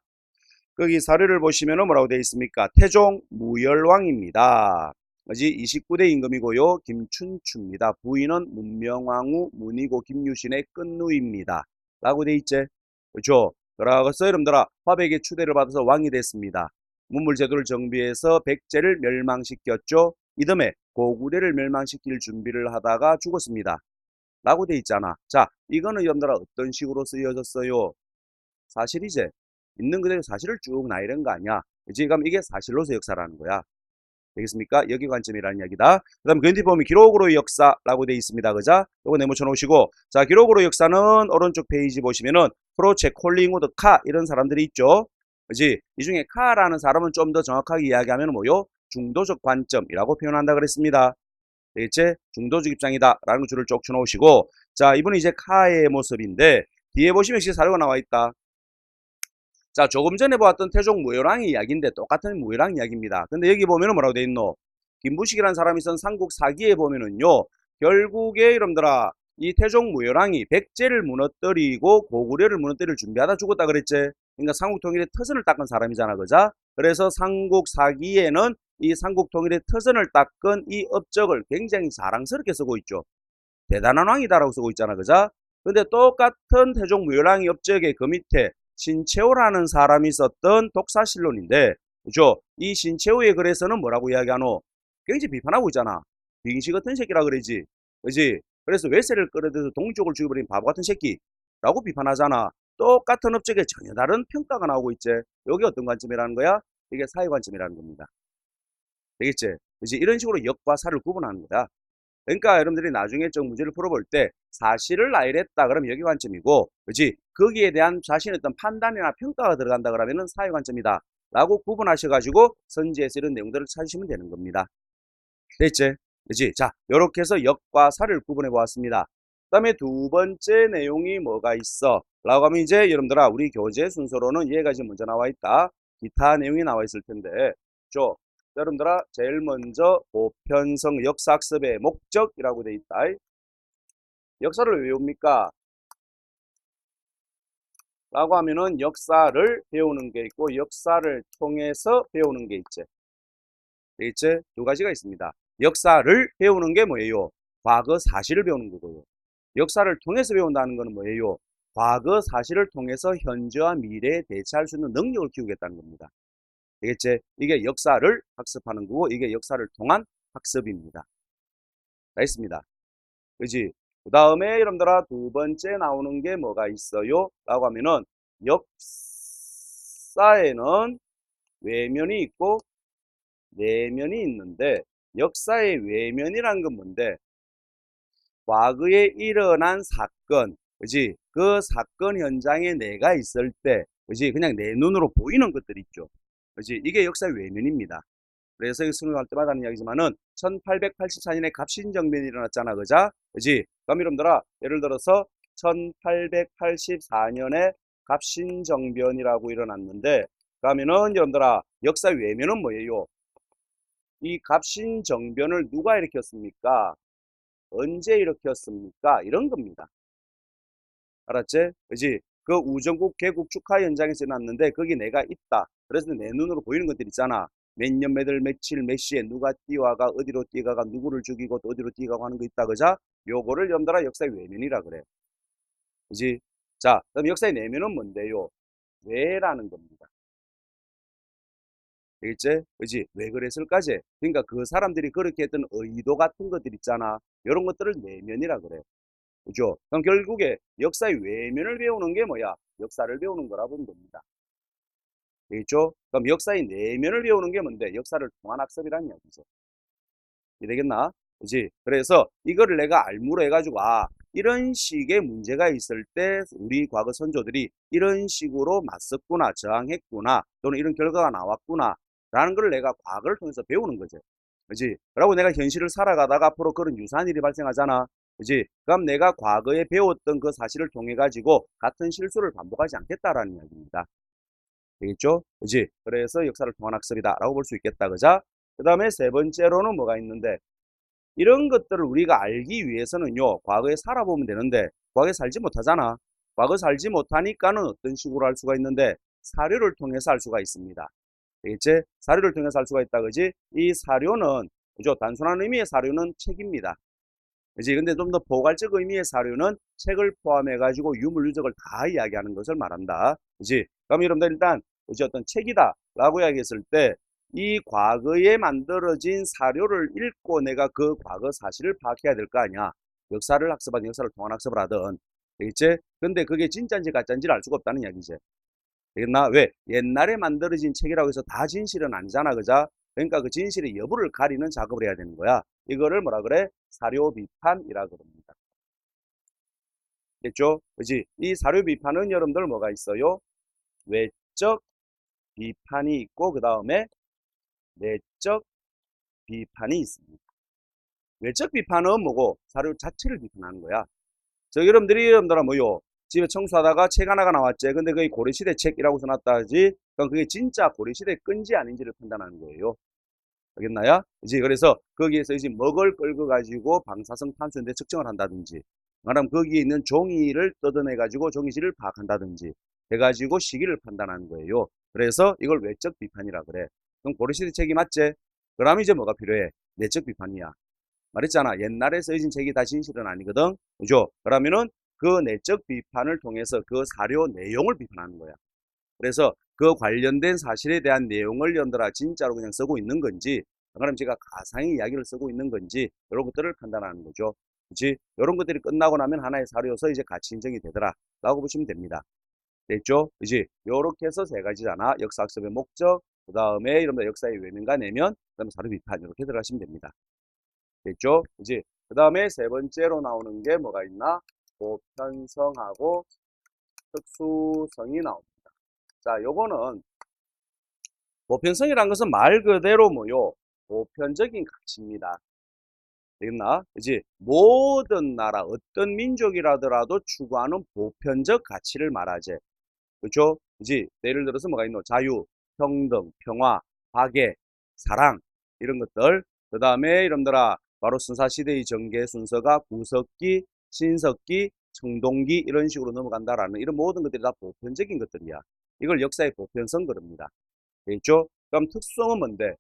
거기 사료를 보시면은 뭐라고 되어 있습니까? 태종 무열왕입니다. 그지? 29대 임금이고요. 김춘추입니다. 부인은 문명왕후 문이고 김유신의 끝누입니다. 라고 되어 있지? 그렇죠? 그래서 여러분들아 화백의 추대를 받아서 왕이 됐습니다. 문물제도를 정비해서 백제를 멸망시켰죠. 이듬해 고구려를 멸망시킬 준비를 하다가 죽었습니다. 라고 되어 있잖아. 자, 이거는 여러분들아 어떤 식으로 쓰여졌어요? 사실이제. 있는 그대로 사실을 쭉 나열한 거 아니야. 그치? 그럼 이게 사실로서 역사라는 거야. 되겠습니까? 여기 관점이라는 이야기다. 그 다음 그 뒤 보면 기록으로 역사라고 되어 있습니다. 그자? 요거 메모쳐 놓으시고. 자, 기록으로 역사는 오른쪽 페이지 보시면은 프로체, 콜링우드, 카 이런 사람들이 있죠. 그지? 이 중에 카라는 사람은 좀 더 정확하게 이야기하면 뭐요? 중도적 관점이라고 표현한다 그랬습니다. 되겠지? 중도적 입장이다 라는 줄을 쭉 쳐놓으시고. 자, 이분은 이제 카의 모습인데 뒤에 보시면 역시 사료가 나와 있다. 자, 조금 전에 보았던 태종 무열왕의 이야기인데 똑같은 무열왕 이야기입니다. 근데 여기 보면은 뭐라고 돼 있노? 김부식이라는 사람이 쓴 삼국 사기에 보면은요, 결국에 여러분들아 이 태종 무열왕이 백제를 무너뜨리고 고구려를 무너뜨릴 준비하다 죽었다 그랬지. 그러니까 삼국 통일의 터전을 닦은 사람이잖아, 그자? 그래서 삼국 사기에는 이 삼국 통일의 터전을 닦은 이 업적을 굉장히 자랑스럽게 쓰고 있죠. 대단한 왕이다라고 쓰고 있잖아, 그자? 근데 똑같은 태종 무열왕의 업적의 그 밑에 신채호라는 사람이 썼던 독사실론인데, 그죠? 이 신채호의 글에서는 뭐라고 이야기하노? 굉장히 비판하고 있잖아. 빙시 같은 새끼라 그러지. 그지? 그래서 외세를 끌어들여서 동족을 죽여버린 바보 같은 새끼라고 비판하잖아. 똑같은 업적에 전혀 다른 평가가 나오고 있지. 여기 어떤 관점이라는 거야? 이게 사회 관점이라는 겁니다. 되겠지? 그지? 이런 식으로 역과 사를 구분하는 거다. 그러니까 여러분들이 나중에 좀 문제를 풀어볼 때 사실을 나열했다 그러면 여기 관점이고, 그지? 거기에 대한 자신의 어떤 판단이나 평가가 들어간다 그러면은 사회 관점이다 라고 구분하셔가지고 선지에서 이런 내용들을 찾으시면 되는 겁니다. 됐지? 그지? 자, 이렇게 해서 역과 사를 구분해 보았습니다. 다음에 두 번째 내용이 뭐가 있어? 라고 하면 이제 여러분들아 우리 교재 순서로는 얘가 지금 먼저 나와 있다. 기타 내용이 나와 있을 텐데 여러분들아 제일 먼저 보편성 역사학습의 목적이라고 돼 있다. 역사를 왜 외웁니까? 라고 하면은 역사를 배우는 게 있고 역사를 통해서 배우는 게 있지. 되겠지? 두 가지가 있습니다. 역사를 배우는 게 뭐예요? 과거 사실을 배우는 거고요. 역사를 통해서 배운다는 것은 뭐예요? 과거 사실을 통해서 현재와 미래에 대처할 수 있는 능력을 키우겠다는 겁니다. 되겠지? 이게 역사를 학습하는 거고 이게 역사를 통한 학습입니다. 알겠습니다. 그지? 그 다음에 여러분들아 두 번째 나오는 게 뭐가 있어요? 라고 하면은 역사에는 외면이 있고 내면이 있는데 역사의 외면이란 건 뭔데? 과거에 일어난 사건, 그지? 그 사건 현장에 내가 있을 때, 그지? 그냥 내 눈으로 보이는 것들 있죠. 그지? 이게 역사의 외면입니다. 그래서 수능할 때마다 하는 이야기지만은 1884년에 갑신정변이 일어났잖아, 그자? 그지? 그럼 여러분들아, 예를 들어서 1884년에 갑신정변이라고 일어났는데, 그러면은 여러분들아, 역사의 외면은 뭐예요? 이 갑신정변을 누가 일으켰습니까? 언제 일으켰습니까? 이런 겁니다. 알았지? 그지? 그 우정국 개국 축하 현장에서 일어났는데 거기 내가 있다. 그래서 내 눈으로 보이는 것들 있잖아. 몇 년, 몇 월, 며칠, 몇 시에 누가 뛰어와가 어디로 뛰어가가 누구를 죽이고 또 어디로 뛰어가고 하는 거 있다. 그자? 요거를 연달아 역사의 외면이라 그래. 그지? 자, 그럼 역사의 내면은 뭔데요? 왜라는 겁니다. 되겠지? 그지? 왜 그랬을까지? 그러니까 그 사람들이 그렇게 했던 의도 같은 것들 있잖아. 이런 것들을 내면이라 그래. 그죠? 그럼 결국에 역사의 외면을 배우는 게 뭐야? 역사를 배우는 거라 보면 됩니다. 되겠죠? 그럼 역사의 내면을 배우는 게 뭔데? 역사를 통한 학습이라는 이야기죠. 이해되겠나? 그지? 그래서 이거를 내가 알무로 해가지고 이런 식의 문제가 있을 때 우리 과거 선조들이 이런 식으로 맞섰구나, 저항했구나, 또는 이런 결과가 나왔구나 라는 걸 내가 과거를 통해서 배우는 거죠. 그지? 그리고 내가 현실을 살아가다가 앞으로 그런 유사한 일이 발생하잖아. 그지? 그럼 내가 과거에 배웠던 그 사실을 통해 가지고 같은 실수를 반복하지 않겠다라는 이야기입니다. 되겠죠? 그지? 그래서 역사를 통한 학습이다 라고 볼 수 있겠다. 그자? 그 다음에 세 번째로는 뭐가 있는데 이런 것들을 우리가 알기 위해서는요, 과거에 살아보면 되는데, 과거에 살지 못하잖아. 과거 살지 못하니까는 어떤 식으로 할 수가 있는데, 사료를 통해서 할 수가 있습니다. 되겠지? 사료를 통해서 할 수가 있다, 그지? 이 사료는, 그죠? 단순한 의미의 사료는 책입니다. 그지? 근데 좀 더 포괄적 의미의 사료는 책을 포함해가지고 유물, 유적을 다 이야기하는 것을 말한다. 그지? 그럼 여러분들 일단, 그지? 어떤 책이다. 라고 이야기했을 때, 이 과거에 만들어진 사료를 읽고 내가 그 과거 사실을 파악해야 될 거 아니야. 역사를 학습하든 역사를 통한 학습을 하든. 되겠지? 근데 그게 진짜인지 가짜인지를 알 수가 없다는 이야기지. 되겠나? 왜? 옛날에 만들어진 책이라고 해서 다 진실은 아니잖아. 그자? 그러니까 그 진실의 여부를 가리는 작업을 해야 되는 거야. 이거를 뭐라 그래? 사료 비판이라 그럽니다. 됐죠? 그지? 이 사료 비판은 여러분들 뭐가 있어요? 외적 비판이 있고 그 다음에 내적 비판이 있습니다. 외적 비판은 뭐고? 사료 자체를 비판하는 거야. 여러분들아 뭐요? 집에 청소하다가 책 하나가 나왔지. 근데 그게 고려시대 책이라고 써놨다 하지. 그럼 그게 진짜 고려시대 건지 아닌지를 판단하는 거예요. 알겠나요? 이제 그래서 거기에서 이제 먹을 끌고 가지고 방사성 탄소인데 측정을 한다든지, 말하면 거기에 있는 종이를 뜯어내 가지고 종이질을 파악한다든지 해가지고 시기를 판단하는 거예요. 그래서 이걸 외적 비판이라 그래. 그럼 고려시대 책이 맞지? 그럼 이제 뭐가 필요해? 내적 비판이야. 말했잖아. 옛날에 써진 책이 다 진실은 아니거든. 그죠? 그러면은 그 내적 비판을 통해서 그 사료 내용을 비판하는 거야. 그래서 그 관련된 사실에 대한 내용을 연달아 진짜로 그냥 쓰고 있는 건지, 그럼 제가 가상의 이야기를 쓰고 있는 건지, 이런 것들을 판단하는 거죠. 그치? 이런 것들이 끝나고 나면 하나의 사료여서 이제 가치 인정이 되더라. 라고 보시면 됩니다. 됐죠? 그치? 요렇게 해서 세 가지잖아. 역사학습의 목적, 그 다음에 이런 역사의 외면과 내면, 그 다음에 사료 비판, 이렇게 들어가시면 됩니다. 됐죠? 그치? 그 다음에 세 번째로 나오는 게 뭐가 있나? 보편성하고 특수성이 나옵니다. 자, 요거는 보편성이란 것은 말 그대로 뭐요? 보편적인 가치입니다. 되겠나? 그지? 모든 나라, 어떤 민족이라더라도 추구하는 보편적 가치를 말하지. 그죠? 그지? 예를 들어서 뭐가 있노? 자유, 평등, 평화, 박애, 사랑, 이런 것들. 그 다음에 이런들아, 바로 선사시대의 전개 순서가 구석기, 신석기, 청동기, 이런 식으로 넘어간다라는 이런 모든 것들이 다 보편적인 것들이야. 이걸 역사의 보편성 그럽니다. 되겠죠? 그럼 특수성은 뭔데?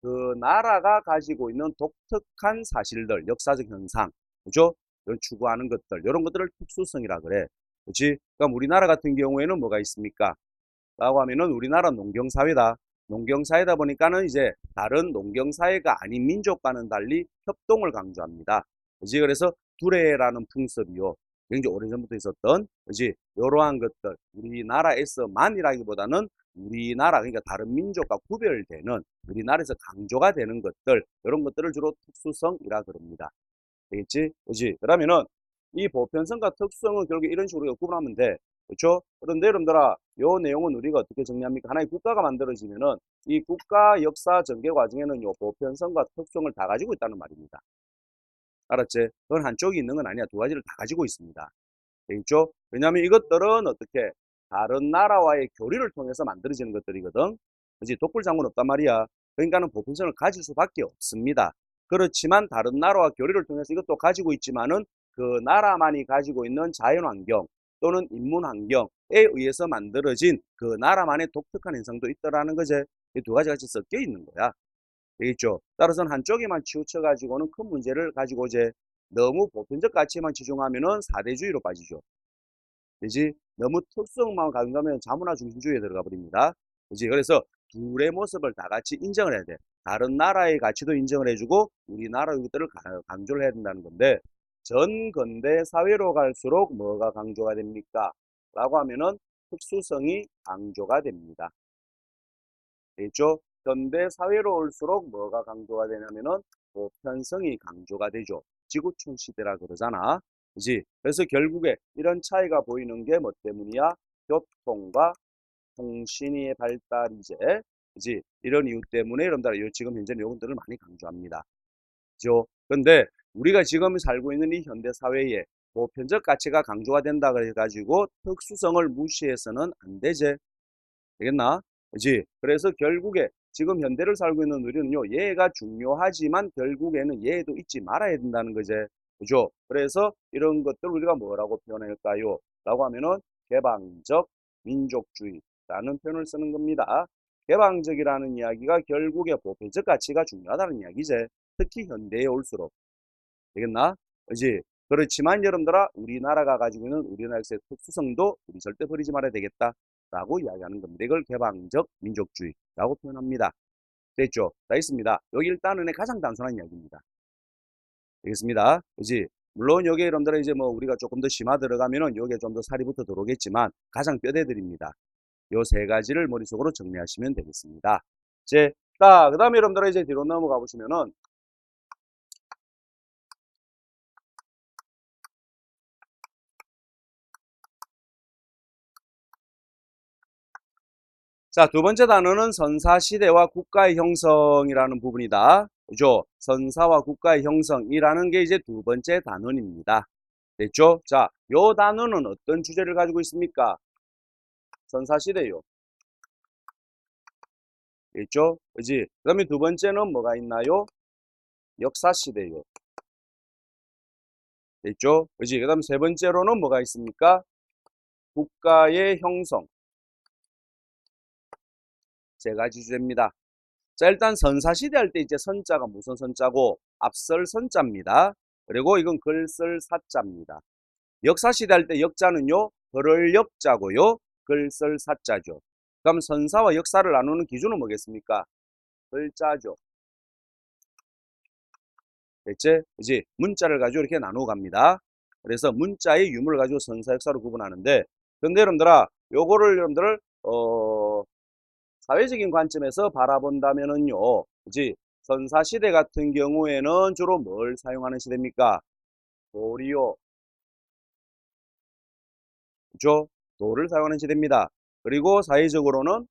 그 나라가 가지고 있는 독특한 사실들, 역사적 현상, 그죠? 이걸 추구하는 것들, 이런 것들을 특수성이라 그래. 그렇지? 그럼 우리나라 같은 경우에는 뭐가 있습니까? 라고 하면은 우리나라 농경사회다. 농경사회다 보니까는 이제 다른 농경사회가 아닌 민족과는 달리 협동을 강조합니다. 그지? 그래서 두레라는 풍습이요. 굉장히 오래전부터 있었던, 그지? 이러한 것들, 우리나라에서만이라기보다는 우리나라, 그러니까 다른 민족과 구별되는, 우리나라에서 강조가 되는 것들, 이런 것들을 주로 특수성이라 그럽니다. 되겠지? 그지? 그러면은 이 보편성과 특수성은 결국 이런 식으로 구분하면 돼. 그렇죠? 그런데 여러분들아, 요 내용은 우리가 어떻게 정리합니까? 하나의 국가가 만들어지면은 이 국가 역사 전개 과정에는 요 보편성과 특성을 다 가지고 있다는 말입니다. 알았지? 그건 한쪽이 있는 건 아니야. 두 가지를 다 가지고 있습니다. 되겠죠? 왜냐하면 이것들은 어떻게 다른 나라와의 교류를 통해서 만들어지는 것들이거든. 그지? 독불장군 없단 말이야. 그러니까는 보편성을 가질 수밖에 없습니다. 그렇지만 다른 나라와 교류를 통해서 이것도 가지고 있지만은 그 나라만이 가지고 있는 자연환경 또는 인문환경에 의해서 만들어진 그 나라만의 독특한 현상도 있더라는 거지. 이 두 가지 같이 섞여 있는 거야. 되겠죠? 따라서는 한쪽에만 치우쳐 가지고는 큰 문제를 가지고 이제 너무 보편적 가치에만 치중하면은 사대주의로 빠지죠. 그지? 너무 특성만 강조하면 자문화 중심주의에 들어가 버립니다. 그지? 그래서 둘의 모습을 다 같이 인정을 해야 돼. 다른 나라의 가치도 인정을 해주고 우리나라의 것들을 강조를 해야 된다는 건데 전 근대 사회로 갈수록 뭐가 강조가 됩니까? 라고 하면은 특수성이 강조가 됩니다. 되겠죠? 현대 사회로 올수록 뭐가 강조가 되냐면은 보편성이 강조가 되죠. 지구촌 시대라 그러잖아. 그지? 그래서 결국에 이런 차이가 보이는 게 뭐 때문이야? 교통과 통신의 발달이제. 그지? 이런 이유 때문에 여러분들 지금 현재는 요것들을 많이 강조합니다. 그죠? 근데 우리가 지금 살고 있는 이 현대 사회에 보편적 가치가 강조가 된다 그래가지고 특수성을 무시해서는 안 되지. 되겠나? 그지? 그래서 결국에 지금 현대를 살고 있는 우리는요, 예가 중요하지만 결국에는 예도 잊지 말아야 된다는 거지. 그죠? 그래서 이런 것들 우리가 뭐라고 표현할까요? 라고 하면은 개방적 민족주의라는 표현을 쓰는 겁니다. 개방적이라는 이야기가 결국에 보편적 가치가 중요하다는 이야기지. 특히 현대에 올수록. 되겠나? 그지? 그렇지만 여러분들아, 우리나라가 가지고 있는 우리나라의 특수성도 우리 절대 버리지 말아야 되겠다. 라고 이야기하는 겁니다. 이걸 개방적 민족주의라고 표현합니다. 됐죠? 다 있습니다. 여기 일단은 가장 단순한 이야기입니다. 되겠습니다. 그지? 물론 여기에 여러분들 이제 뭐 우리가 조금 더 심화 들어가면은 여기에 좀 더 살이 붙어 들어오겠지만 가장 뼈대들입니다. 요 세 가지를 머릿속으로 정리하시면 되겠습니다. 자, 그 다음에 여러분들 이제 뒤로 넘어가 보시면은 자, 두 번째 단어는 선사시대와 국가의 형성이라는 부분이다. 그죠? 선사와 국가의 형성이라는 게 이제 두 번째 단원입니다. 됐죠? 자, 요 단어는 어떤 주제를 가지고 있습니까? 선사시대요. 됐죠? 그지? 그 다음에 두 번째는 뭐가 있나요? 역사시대요. 됐죠? 그지? 그 다음 세 번째로는 뭐가 있습니까? 국가의 형성. 세 가지 주제입니다. 자, 일단 선사시대 할 때 이제 선자가 무슨 선자고? 앞설 선자입니다. 그리고 이건 글쓸 사자입니다. 역사시대 할 때 역자는요, 글을 역자고요, 글쓸 사자죠. 그럼 선사와 역사를 나누는 기준은 뭐겠습니까? 글자죠. 됐지? 그지? 문자를 가지고 이렇게 나누어 갑니다. 그래서 문자의 유무를 가지고 선사, 역사로 구분하는데, 근데 여러분들아, 요거를 여러분들, 사회적인 관점에서 바라본다면은요, 그지? 선사시대 같은 경우에는 주로 뭘 사용하는 시대입니까? 도리요. 그죠? 도를 사용하는 시대입니다. 그리고 사회적으로는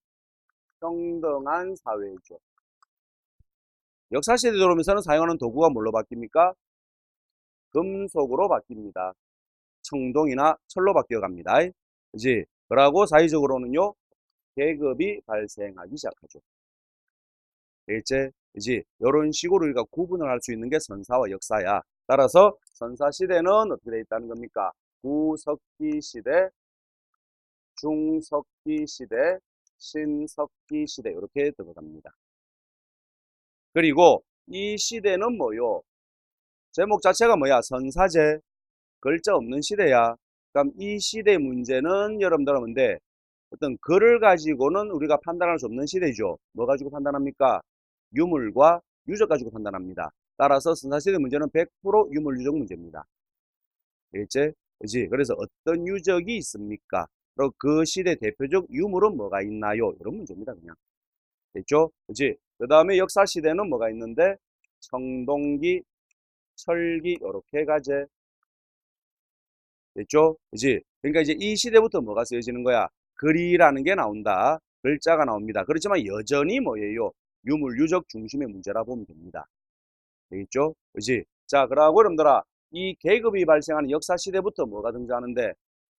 평등한 사회죠. 역사시대 들어오면서는 사용하는 도구가 뭘로 바뀝니까? 금속으로 바뀝니다. 청동이나 철로 바뀌어갑니다. 그지? 그러고 사회적으로는요, 계급이 발생하기 시작하죠. 일제, 그지? 이런 식으로 우리가 구분을 할 수 있는 게 선사와 역사야. 따라서 선사시대는 어떻게 되어 있다는 겁니까? 구석기 시대, 중석기 시대, 신석기 시대 이렇게 들어갑니다. 그리고 이 시대는 뭐요? 제목 자체가 뭐야? 선사제, 글자 없는 시대야. 그럼 이 시대 문제는 여러분들 뭔데? 어떤 글을 가지고는 우리가 판단할 수 없는 시대죠. 뭐 가지고 판단합니까? 유물과 유적 가지고 판단합니다. 따라서 선사시대 문제는 100% 유물 유적 문제입니다. 알겠지? 그렇지? 그래서 어떤 유적이 있습니까? 그리고 그 시대 대표적 유물은 뭐가 있나요? 이런 문제입니다. 그냥. 됐죠? 그렇지? 그 다음에 역사 시대는 뭐가 있는데 청동기, 철기 이렇게 가재. 됐죠? 그렇지? 그러니까 이제 이 시대부터 뭐가 쓰여지는 거야? 글이라는 게 나온다. 글자가 나옵니다. 그렇지만 여전히 뭐예요? 유물, 유적 중심의 문제라 보면 됩니다. 되겠죠? 그렇지? 자, 그러고 여러분들아, 이 계급이 발생하는 역사 시대부터 뭐가 등장하는데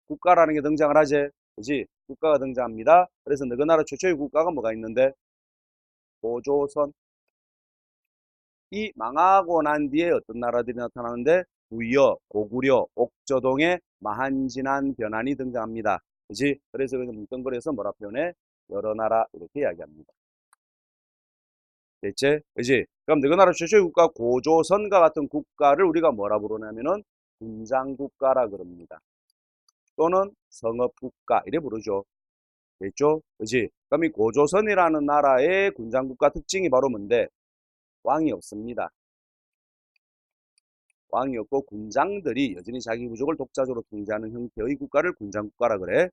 국가라는 게 등장을 하지. 그렇지? 국가가 등장합니다. 그래서 너그 나라 최초의 국가가 뭐가 있는데 고조선. 이 망하고 난 뒤에 어떤 나라들이 나타나는데 부여, 고구려, 옥저동의 마한진한 변환이 등장합니다. 그렇지? 그래서 뭉뚱그려서 뭐라 표현해? 여러 나라 이렇게 이야기합니다. 됐지? 그렇지? 그럼 너그 나라 최초의 국가 고조선과 같은 국가를 우리가 뭐라 부르냐면은 군장국가라 그럽니다. 또는 성업국가 이래 부르죠. 됐죠? 그렇지? 그럼 이 고조선이라는 나라의 군장국가 특징이 바로 뭔데? 왕이 없습니다. 왕이 없고 군장들이 여전히 자기 부족을 독자적으로 통제하는 형태의 국가를 군장국가라 그래.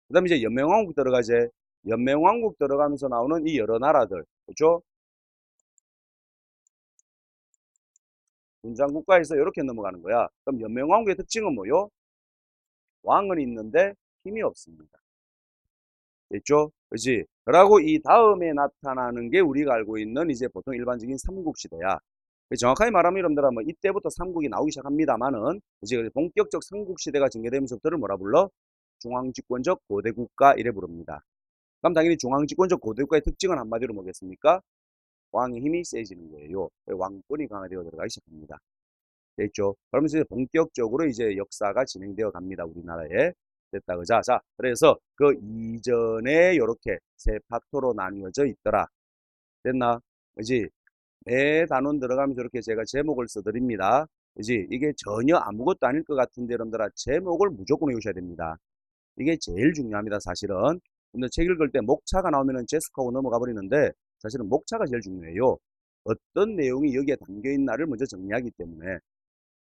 그 다음에 이제 연맹왕국 들어가지. 연맹왕국 들어가면서 나오는 이 여러 나라들. 그렇죠? 군장국가에서 이렇게 넘어가는 거야. 그럼 연맹왕국의 특징은 뭐요? 왕은 있는데 힘이 없습니다. 됐죠? 그렇지? 그러고 이 다음에 나타나는 게 우리가 알고 있는 이제 보통 일반적인 삼국시대야. 정확하게 말하면 여러분들 뭐 이때부터 삼국이 나오기 시작합니다만은 이제 본격적 삼국시대가 전개되면서부터를 뭐라 불러? 중앙집권적 고대국가 이래 부릅니다. 그럼 당연히 중앙집권적 고대국가의 특징은 한마디로 뭐겠습니까? 왕의 힘이 세지는 거예요. 왕권이 강화되어 들어가기 시작합니다. 됐죠? 그러면서 이제 본격적으로 이제 역사가 진행되어 갑니다. 우리나라에. 됐다, 그자. 자, 그래서 그 이전에 이렇게 세 파트로 나뉘어져 있더라. 됐나? 그지? 매 단원 들어가면서 이렇게 제가 제목을 써드립니다. 그지? 이게 전혀 아무것도 아닐 것 같은데 여러분들아 제목을 무조건 외우셔야 됩니다. 이게 제일 중요합니다, 사실은. 근데 책 읽을 때 목차가 나오면은 제스하고 넘어가 버리는데 사실은 목차가 제일 중요해요. 어떤 내용이 여기에 담겨 있나를 먼저 정리하기 때문에.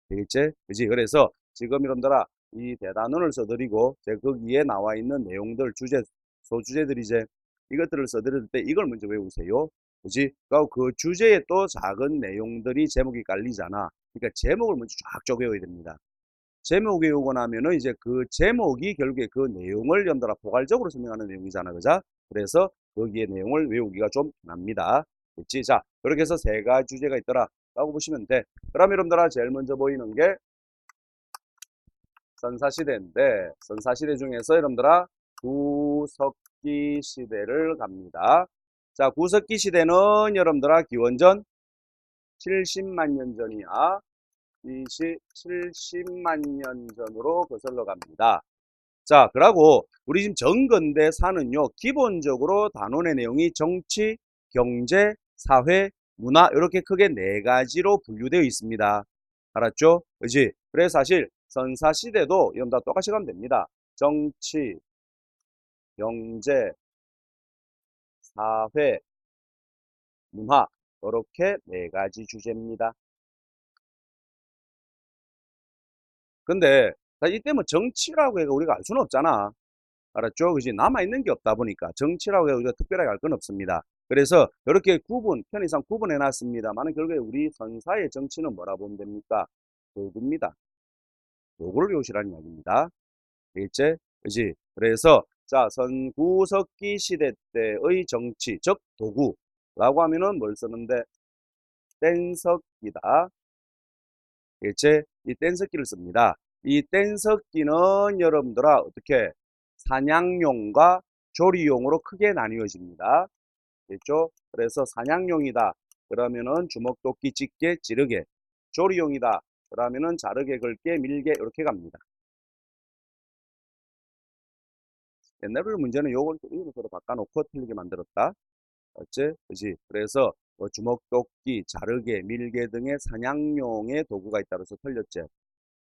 되겠지? 그지? 그래서 지금 여러분들아 이 대단원을 써드리고 제가 거기에 나와 있는 내용들 주제 소주제들 이제 이것들을 써드릴 때 이걸 먼저 외우세요. 그지? 그리고 그 주제에 또 작은 내용들이 제목이 깔리잖아. 그러니까 제목을 먼저 쫙쫙 외워야 됩니다. 제목 외우고 나면은 이제 그 제목이 결국에 그 내용을 여러분들아 포괄적으로 설명하는 내용이잖아. 그자? 그래서 거기에 내용을 외우기가 좀 편합니다. 그치? 자, 그렇게 해서 세 가지 주제가 있더라. 라고 보시면 돼. 그럼 여러분들아 제일 먼저 보이는 게 선사시대인데 선사시대 중에서 여러분들아 구석기 시대를 갑니다. 자, 구석기 시대는 여러분들아 기원전 70만 년 전이야. 70만 년 전으로 거슬러 갑니다. 자, 그러고 우리 지금 정근대사는요 기본적으로 단원의 내용이 정치, 경제, 사회, 문화 이렇게 크게 네 가지로 분류되어 있습니다. 알았죠? 그렇지? 그래서 사실 선사시대도 이런 다 똑같이 가면 됩니다. 정치, 경제, 사회, 문화 이렇게 네 가지 주제입니다. 근데 이때 뭐 정치라고 해서 우리가 알 수는 없잖아. 알았죠? 그지? 남아있는 게 없다 보니까 정치라고 해서 우리가 특별하게 알 건 없습니다. 그래서 이렇게 편의상 구분해 놨습니다만 결국에 우리 선사의 정치는 뭐라 보면 됩니까? 도구입니다. 도구를 배우시라는 이야기입니다. 알겠지? 그지? 그래서 자, 선구석기 시대 때의 정치, 즉 도구라고 하면은 뭘 쓰는데 뗀석기다. 일제 이 뗀석기를 씁니다. 이 뗀석기는 여러분들아 어떻게 사냥용과 조리용으로 크게 나뉘어집니다. 됐죠? 그래서 사냥용이다. 그러면은 주먹도끼, 집게, 찌르게. 조리용이다. 그러면은 자르게, 긁게, 밀게 이렇게 갑니다. 옛날 문제는 요걸 이걸 서로 바꿔놓고 틀리게 만들었다. 어째? 그지? 그래서 뭐 주먹도끼, 자르게, 밀게 등의 사냥용의 도구가 있다고 해서 틀렸지.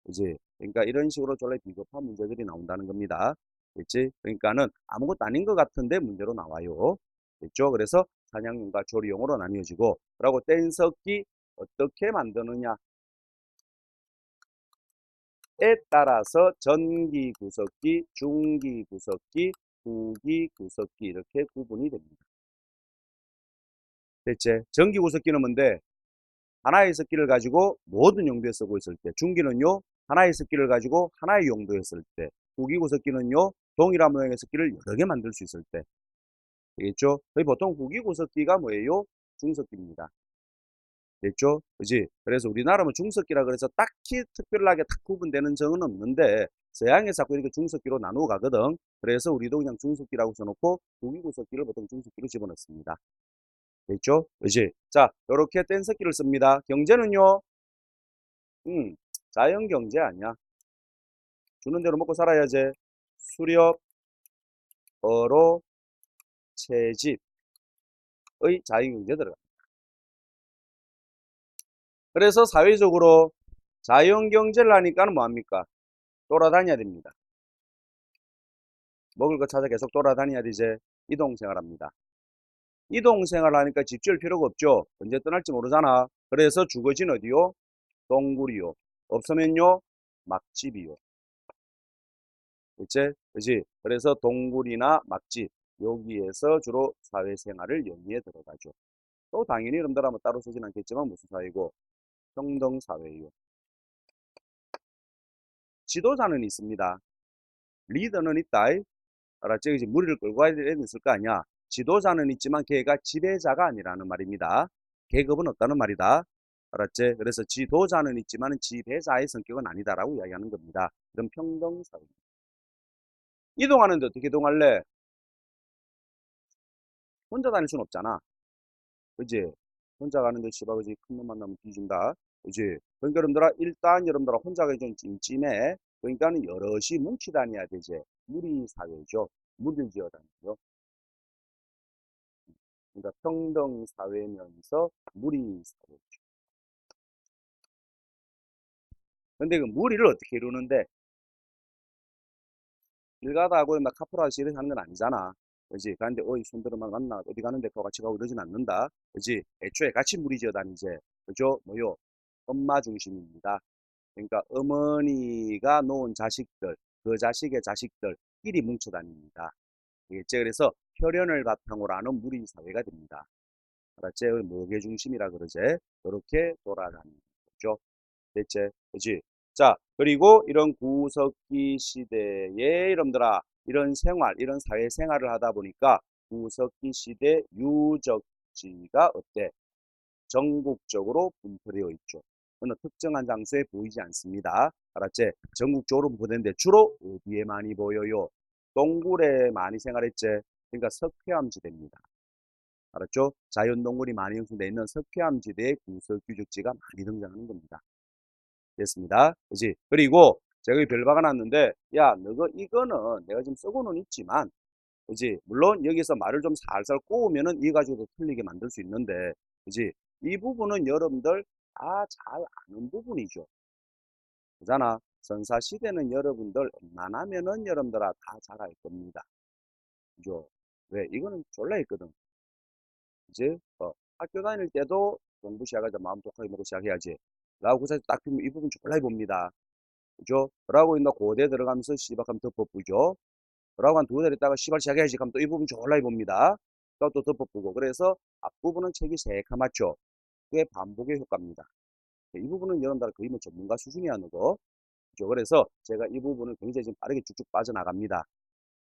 그지? 그러니까 이런 식으로 졸라 비겁한 문제들이 나온다는 겁니다. 그렇지? 그러니까는 아무것도 아닌 것 같은데 문제로 나와요. 됐죠? 그래서 사냥용과 조리용으로 나뉘어지고, 그리고 뗀석기 어떻게 만드느냐에 따라서 전기 구석기, 중기 구석기, 후기 구석기 이렇게 구분이 됩니다. 됐지? 전기 구석기는 뭔데? 하나의 석기를 가지고 모든 용도에 쓰고 있을 때, 중기는요 하나의 석기를 가지고 하나의 용도에 쓸 때, 후기 구석기는요 동일한 모양의 석기를 여러 개 만들 수 있을 때. 되겠죠? 거의 보통 후기 구석기가 뭐예요? 중석기입니다. 됐죠? 그지? 그래서 우리나라는 중석기라 그래서 딱히 특별하게 딱 구분되는 점은 없는데 서양에서 자꾸 이렇게 중석기로 나누어 가거든. 그래서 우리도 그냥 중석기라고 써놓고 후기 구석기를 보통 중석기로 집어넣습니다. 됐죠? 그지? 자, 이렇게 뗀석기를 씁니다. 경제는요? 자연 경제 아니야. 주는 대로 먹고 살아야지. 수렵, 어로, 채집의 자연 경제 들어가. 그래서 사회적으로 자연 경제를 하니까는 뭐합니까? 돌아다녀야 됩니다. 먹을 거 찾아 계속 돌아다녀야 되지. 이동생활합니다. 이동생활 하니까 집 지을 필요가 없죠. 언제 떠날지 모르잖아. 그래서 주거지는 어디요? 동굴이요. 없으면요? 막집이요. 그치? 그치? 그래서 동굴이나 막집 여기에서 주로 사회생활을 영위에 들어가죠. 또 당연히 여러분들 한번 따로 쓰진 않겠지만 무슨 사회고? 평등사회요. 지도자는 있습니다. 리더는 있다. 알았지? 이제 무리를 끌고 가야 되는 있을 거 아니야. 지도자는 있지만 걔가 지배자가 아니라는 말입니다. 계급은 없다는 말이다. 알았지? 그래서 지도자는 있지만 지배자의 성격은 아니다라고 이야기하는 겁니다. 그럼 평등사회. 이동하는데 어떻게 이동할래? 혼자 다닐 순 없잖아. 그지? 혼자 가는데 씨발 그지? 큰 놈 만나면 뒤진다. 그지? 그러니까 여러분들아 일단 여러분들아 혼자 가기 좀 찜찜해. 그러니까는 여럿이 뭉치 다녀야 되지. 무리 사회죠. 무리를 지어 다니죠. 그러니까 평등 사회면서 무리 사회죠. 근데 그 무리를 어떻게 이루는데 길 가다 하고 막 카풀하듯이 이렇게 하는 건 아니잖아. 그지? 가는데 어이 손들어만 만나 어디 가는데 거 같이 가고 이러진 않는다. 그지? 애초에 같이 무리 지어 다니지. 그죠? 뭐요? 엄마 중심입니다. 그러니까 어머니가 놓은 자식들, 그 자식의 자식들끼리 뭉쳐 다닙니다. 알겠지? 그래서 혈연을 바탕으로 하는 무리 사회가 됩니다. 알았지? 무게 중심이라 그러지? 그렇게 돌아가는 거죠. 됐지? 그지? 자, 그리고 이런 구석기 시대에 여러분들아, 이런 생활, 이런 사회 생활을 하다 보니까 구석기 시대 유적지가 어때? 전국적으로 분포되어 있죠. 어느 특정한 장소에 보이지 않습니다. 알았지? 전국적으로 분포되는데 주로 어디에 많이 보여요? 동굴에 많이 생활했지? 그러니까 석회암지대입니다. 알았죠? 자연동굴이 많이 형성되어 있는 석회암지대의 구석유적지가 많이 등장하는 겁니다. 됐습니다. 그지? 그리고 제가 별 박아놨는데, 야, 너가 이거는 내가 지금 쓰고는 있지만, 그지? 물론 여기서 말을 좀 살살 꼬우면은 이 가지고도 틀리게 만들 수 있는데, 그지? 이 부분은 여러분들 다 잘 아는 부분이죠. 그잖아. 선사시대는 여러분들 웬만하면은 여러분들아 다 잘 알 겁니다. 그죠? 왜? 이거는 졸라 있거든. 이제 학교 다닐 때도 공부 시작하자 마음 독하게 먹고 시작해야지. 라고 그래서 딱 보면 이 부분 졸라 봅니다. 그죠? 그러고 있나 고대 들어가면서 씨박하면 덮어보죠. 그러고 한 두 달 있다가 씨발 시작해야지 그럼 또 이 부분 졸라 봅니다. 또 덮어보고 그래서 앞부분은 책이 새카맣죠. 그게 반복의 효과입니다. 이 부분은 여러분들 거의 뭐 전문가 수준이야 거. 그죠? 그래서 제가 이 부분을 굉장히 좀 빠르게 쭉쭉 빠져나갑니다.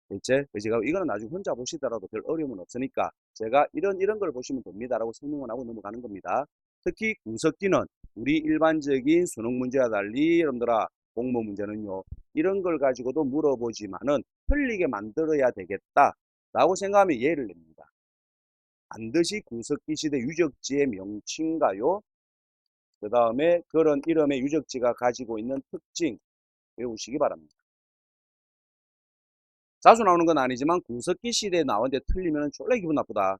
됐지? 제가 이거는 나중에 혼자 보시더라도 별 어려움은 없으니까 제가 이런 걸 보시면 됩니다라고 설명을 하고 넘어가는 겁니다. 특히 구석기는 우리 일반적인 수능 문제와 달리 여러분들아 공모 문제는요. 이런 걸 가지고도 물어보지만은 틀리게 만들어야 되겠다라고 생각하면 예를 냅니다. 반드시 구석기 시대 유적지의 명칭가요. 그 다음에 그런 이름의 유적지가 가지고 있는 특징 외우시기 바랍니다. 자주 나오는 건 아니지만 구석기 시대에 나오는데 틀리면 졸라 기분 나쁘다.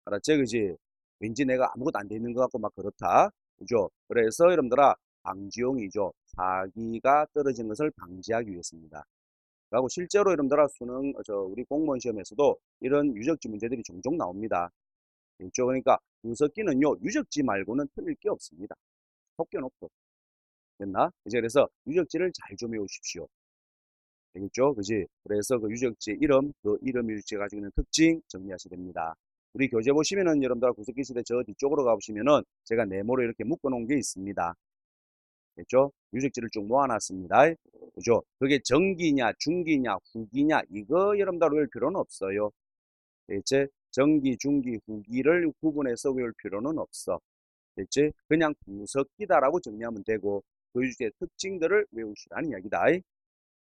알았지? 그지? 왠지 내가 아무것도 안 돼 있는 것 같고 막 그렇다. 그죠? 그래서 여러분들아 방지용이죠. 사기가 떨어진 것을 방지하기 위해서입니다. 그리고 실제로 여러분들아 수능 우리 공무원 시험에서도 이런 유적지 문제들이 종종 나옵니다. 그렇죠? 그러니까 구석기는요 유적지 말고는 틀릴 게 없습니다. 섞여놓고 됐나? 이제 그래서 유적지를 잘 좀 외우십시오. 되겠죠? 그지? 그래서 그 유적지의 이름, 그 이름 유적지가 가지고 있는 특징 정리하셔야 됩니다. 우리 교재 보시면은 여러분들 구석기 시대 저 뒤쪽으로 가보시면은 제가 네모로 이렇게 묶어 놓은 게 있습니다. 됐죠? 유적지를 쭉 모아놨습니다. 그죠? 그게 정기냐, 중기냐, 후기냐, 이거 여러분들 외울 필요는 없어요. 됐지? 정기, 중기, 후기를 구분해서 외울 필요는 없어. 됐지? 그냥 구석기다라고 정리하면 되고, 그 유적지의 특징들을 외우시라는 이야기다.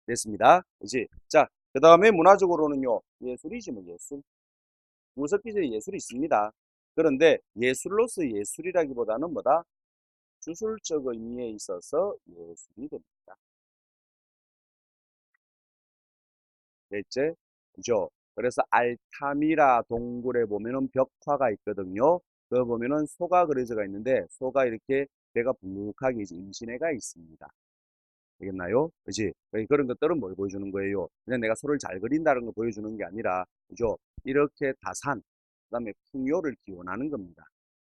됐습니다. 그지? 자, 그 다음에 문화적으로는요, 예술이지 뭐 예술. 구석기에 예술이 있습니다. 그런데 예술로서 예술이라기보다는 뭐다? 주술적 의미에 있어서 예술이 됩니다. 됐지? 그죠? 그래서 알타미라 동굴에 보면은 벽화가 있거든요. 그거 보면은 소가 그려져가 있는데 소가 이렇게 배가 불룩하게 이제 임신해가 있습니다. 되겠나요? 그지? 그런 것들은 뭘 보여주는 거예요? 그냥 내가 소를 잘 그린다는 걸 보여주는 게 아니라, 그죠? 이렇게 다산, 그 다음에 풍요를 기원하는 겁니다.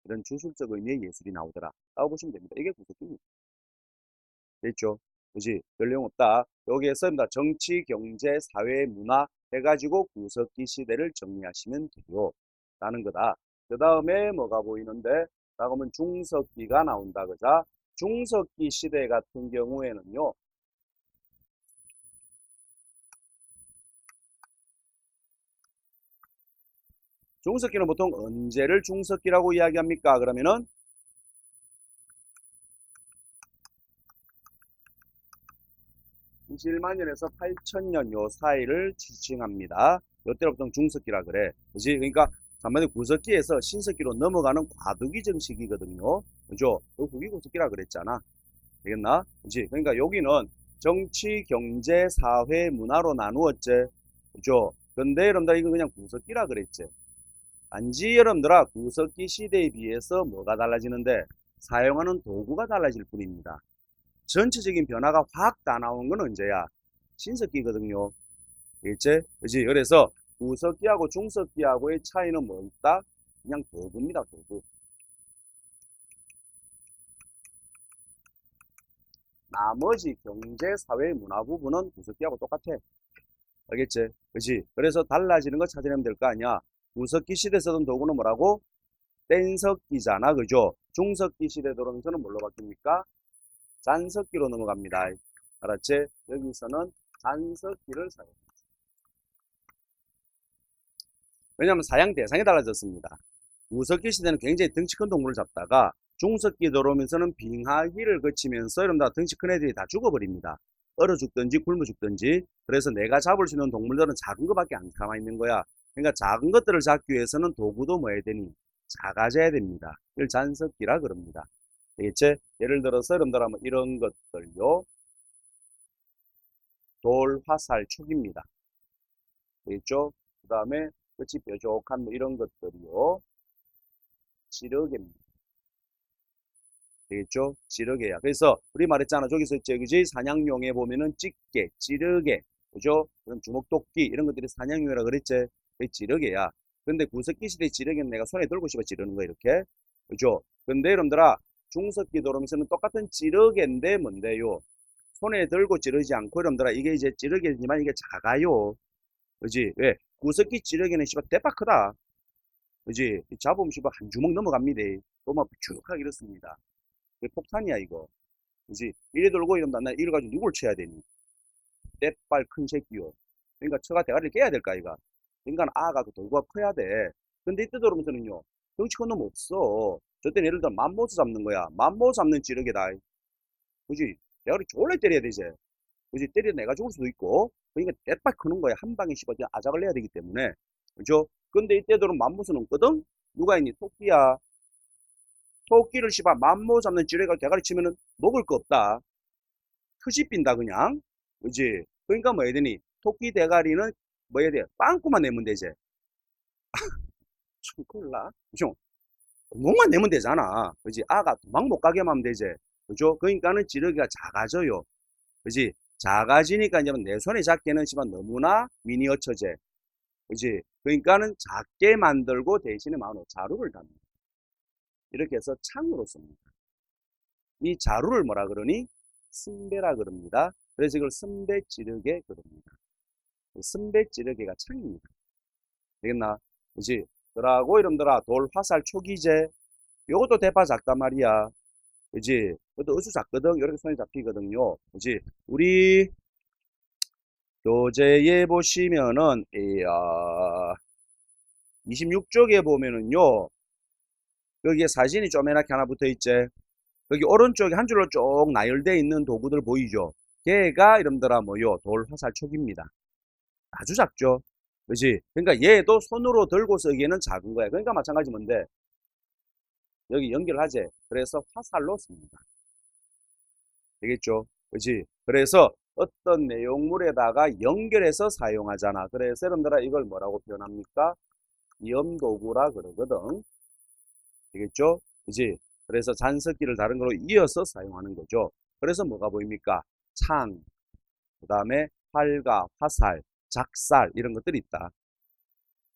이런 주술적 의미의 예술이 나오더라. 라고 보시면 됩니다. 이게 구석기입니다. 됐죠? 그지? 별 내용 없다. 여기에 씁니다. 정치, 경제, 사회, 문화 해가지고 구석기 시대를 정리하시면 돼요. 라는 거다. 그 다음에 뭐가 보이는데, 다음은 중석기가 나온다. 그자? 중석기 시대 같은 경우에는요, 중석기는 보통 언제를 중석기라고 이야기합니까? 그러면은 21만 년에서 8천년 요 사이를 지칭합니다. 요때로 보통 중석기라 그래. 그지? 그러니까 한마디로 구석기에서 신석기로 넘어가는 과도기 정식이거든요. 그죠? 그 후기 구석기라 그랬잖아. 되겠나? 그지? 그러니까 여기는 정치, 경제, 사회, 문화로 나누었지. 그죠? 근데 여러분들 이건 그냥 구석기라 그랬지. 단지 여러분들아 구석기 시대에 비해서 뭐가 달라지는데 사용하는 도구가 달라질 뿐입니다. 전체적인 변화가 확 다 나온 건 언제야? 신석기거든요. 알겠지? 그지? 그래서 구석기하고 중석기하고의 차이는 뭐 있다? 그냥 도구입니다, 도구. 나머지 경제, 사회, 문화 부분은 구석기하고 똑같아. 알겠지? 그지? 그래서 달라지는 거 찾아내면 될 거 아니야? 구석기 시대 쓰던 도구는 뭐라고? 뗀석기잖아, 그죠? 중석기 시대 들어오면서는 뭘로 바뀝니까? 잔석기로 넘어갑니다. 알았지? 여기서는 잔석기를 사용합니다. 왜냐하면 사양 대상이 달라졌습니다. 구석기 시대는 굉장히 덩치 큰 동물을 잡다가 중석기 들어오면서는 빙하기를 거치면서 여러분들 덩치 큰 애들이 다 죽어버립니다. 얼어 죽든지 굶어 죽든지. 그래서 내가 잡을 수 있는 동물들은 작은 것밖에 안 남아 있는 거야. 그러니까 작은 것들을 잡기 위해서는 도구도 뭐 해야 되니? 작아져야 됩니다. 이걸 잔석기라 그럽니다. 되겠지? 예를 들어서 여러분들 한번 이런 것들요. 돌, 화살, 촉입니다. 되겠죠? 그 다음에 끝이 뾰족한 뭐 이런 것들이요. 지르개입니다. 되겠죠? 지르개야. 그래서 우리 말했잖아. 저기서 저기지 사냥용에 보면은 집게, 지르개, 그죠? 그럼 주먹도끼 이런 것들이 사냥용이라 그랬지. 그게 지르개야. 근데 구석기 시대 지르개는 내가 손에 들고 싶어 지르는 거야 이렇게. 그죠? 근데 여러분들아 중석기 도로면서는 똑같은 지르개인데 뭔데요? 손에 들고 지르지 않고 여러분들아 이게 이제 지르개지만 이게 작아요. 그지? 왜? 구석기 지르개는 씨발 대박 크다. 그지? 잡으면 씨발 한 주먹 넘어갑니다. 또막 쭉하게 이렇습니다. 이게 폭탄이야 이거. 그지? 이래 들고 이러면 나 이래 가지고 누굴 쳐야 되니? 때빨 큰 새끼요. 그러니까 처가 대가리를 깨야 될까 이가. 그러니까 아가 그 돌고가 커야 돼. 근데 이때 들어오면서는요. 덩치 큰 놈 없어. 저때는 예를 들어 맘모스 잡는 거야. 맘모스 잡는 찌르기다. 그지? 대가리 졸래 때려야 되지. 그지? 때려 내가 죽을 수도 있고. 그러니까 대박 크는 거야. 한 방에 씹어 아작을 내야 되기 때문에. 그죠? 근데 이때들은 맘모스는 없거든? 누가 있니? 토끼야. 토끼를 씹어 맘모 잡는 찌르기가 대가리 치면은 먹을 거 없다. 트집빈다 그냥. 그지? 그러니까 뭐 해야 되니? 토끼 대가리는 뭐 해야 돼? 빵꾸만 내면 되지. 참 큰일 나. 그죠? 목만 내면 되잖아. 그지? 아가 도망 못 가게만 하면 되지. 그죠? 그러니까는 찌르기가 작아져요. 그지? 작아지니까 이제 내 손에 잡기는 지만 너무나 미니어처제. 그지? 그러니까는 작게 만들고 대신에 마음으로 자루를 담는. 이렇게 해서 창으로 씁니다. 이 자루를 뭐라 그러니? 승배라 그럽니다. 그래서 이걸 승배 찌르개 그럽니다. 승배 찌르개가 창입니다. 되겠나? 그지? 그러고 이름들아 돌 화살 초기제. 요것도 대파 작단 말이야. 그지? 그것도 어수 작거든. 이렇게 손에 잡히거든요. 그지? 우리 교재에 보시면은 26쪽에 보면은요. 여기에 사진이 쪼매나게 하나 붙어 있지. 여기 오른쪽에 한 줄로 쭉 나열되어 있는 도구들 보이죠? 걔가 이름들아 뭐요? 돌 화살 촉입니다. 아주 작죠? 그지? 그러니까 얘도 손으로 들고 쓰기에는 작은 거야. 그러니까 마찬가지 뭔데? 여기 연결하지. 그래서 화살로 씁니다. 되겠죠? 그지? 그래서 어떤 내용물에다가 연결해서 사용하잖아. 그래서 여러분들아 이걸 뭐라고 표현합니까? 이염도구라 그러거든. 되겠죠? 그지? 그래서 잔석기를 다른 걸로 이어서 사용하는 거죠. 그래서 뭐가 보입니까? 창, 그 다음에 활과 화살, 작살 이런 것들이 있다.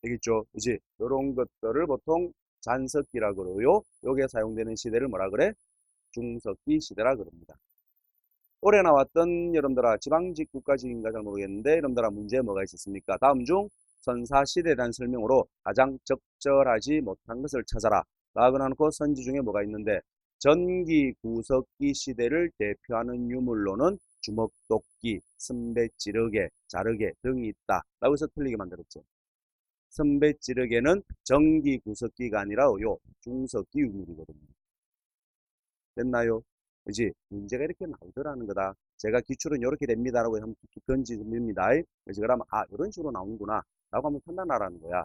되겠죠? 그지? 이런 것들을 보통 잔석기라 그러요. 여기에 사용되는 시대를 뭐라 그래? 중석기 시대라 그럽니다. 올해 나왔던 여러분들아 지방직 국가직인가 잘 모르겠는데 여러분들아 문제 뭐가 있었습니까? 다음 중 선사시대에 대한 설명으로 가장 적절하지 못한 것을 찾아라. 라고 해놓고 선지 중에 뭐가 있는데 전기 구석기 시대를 대표하는 유물로는 주먹도끼, 선배찌르개, 자르개 등이 있다. 라고 해서 틀리게 만들었죠. 선배찌르개는 전기 구석기가 아니라 요 중석기 유물이거든요. 됐나요? 그지? 문제가 이렇게 나오더라는 거다. 제가 기출은 이렇게 됩니다라고 하면 툭툭 던집니다. 그지? 그러면 이런 식으로 나오는구나 라고 한번 판단하라는 거야.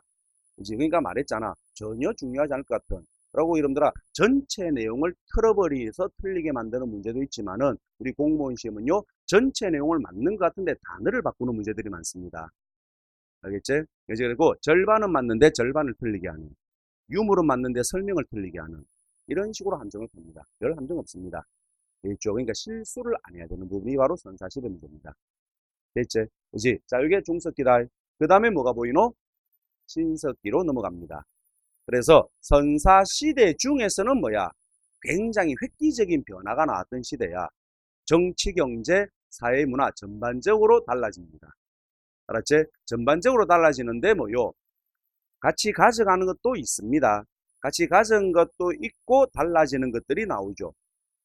그지? 그러니까 말했잖아. 전혀 중요하지 않을 것 같은. 라고 여러분들아 전체 내용을 틀어버리서 틀리게 만드는 문제도 있지만은 우리 공무원 시험은요 전체 내용을 맞는 것 같은데 단어를 바꾸는 문제들이 많습니다. 알겠지? 그리고 절반은 맞는데 절반을 틀리게 하는, 유물은 맞는데 설명을 틀리게 하는 이런 식으로 함정을 봅니다. 별 함정 없습니다. 됐죠? 그러니까 실수를 안 해야 되는 부분이 바로 선사시대 문제입니다. 됐지? 그지? 자, 이게 중석기다. 그 다음에 뭐가 보이노? 신석기로 넘어갑니다. 그래서 선사시대 중에서는 뭐야? 굉장히 획기적인 변화가 나왔던 시대야. 정치, 경제, 사회, 문화 전반적으로 달라집니다. 알았지? 전반적으로 달라지는데 뭐요? 같이 가져가는 것도 있습니다. 같이 가져간 것도 있고 달라지는 것들이 나오죠.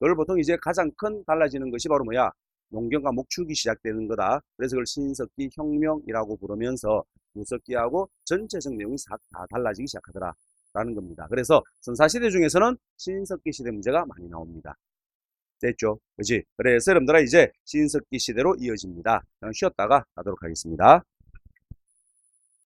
그걸 보통 이제 가장 큰 달라지는 것이 바로 뭐야? 농경과 목축이 시작되는 거다. 그래서 그걸 신석기 혁명이라고 부르면서 구석기하고 전체적 내용이 다 달라지기 시작하더라. 라는 겁니다. 그래서 선사시대 중에서는 신석기 시대 문제가 많이 나옵니다. 됐죠? 그지? 그래서 여러분들아 이제 신석기 시대로 이어집니다. 쉬었다가 가도록 하겠습니다.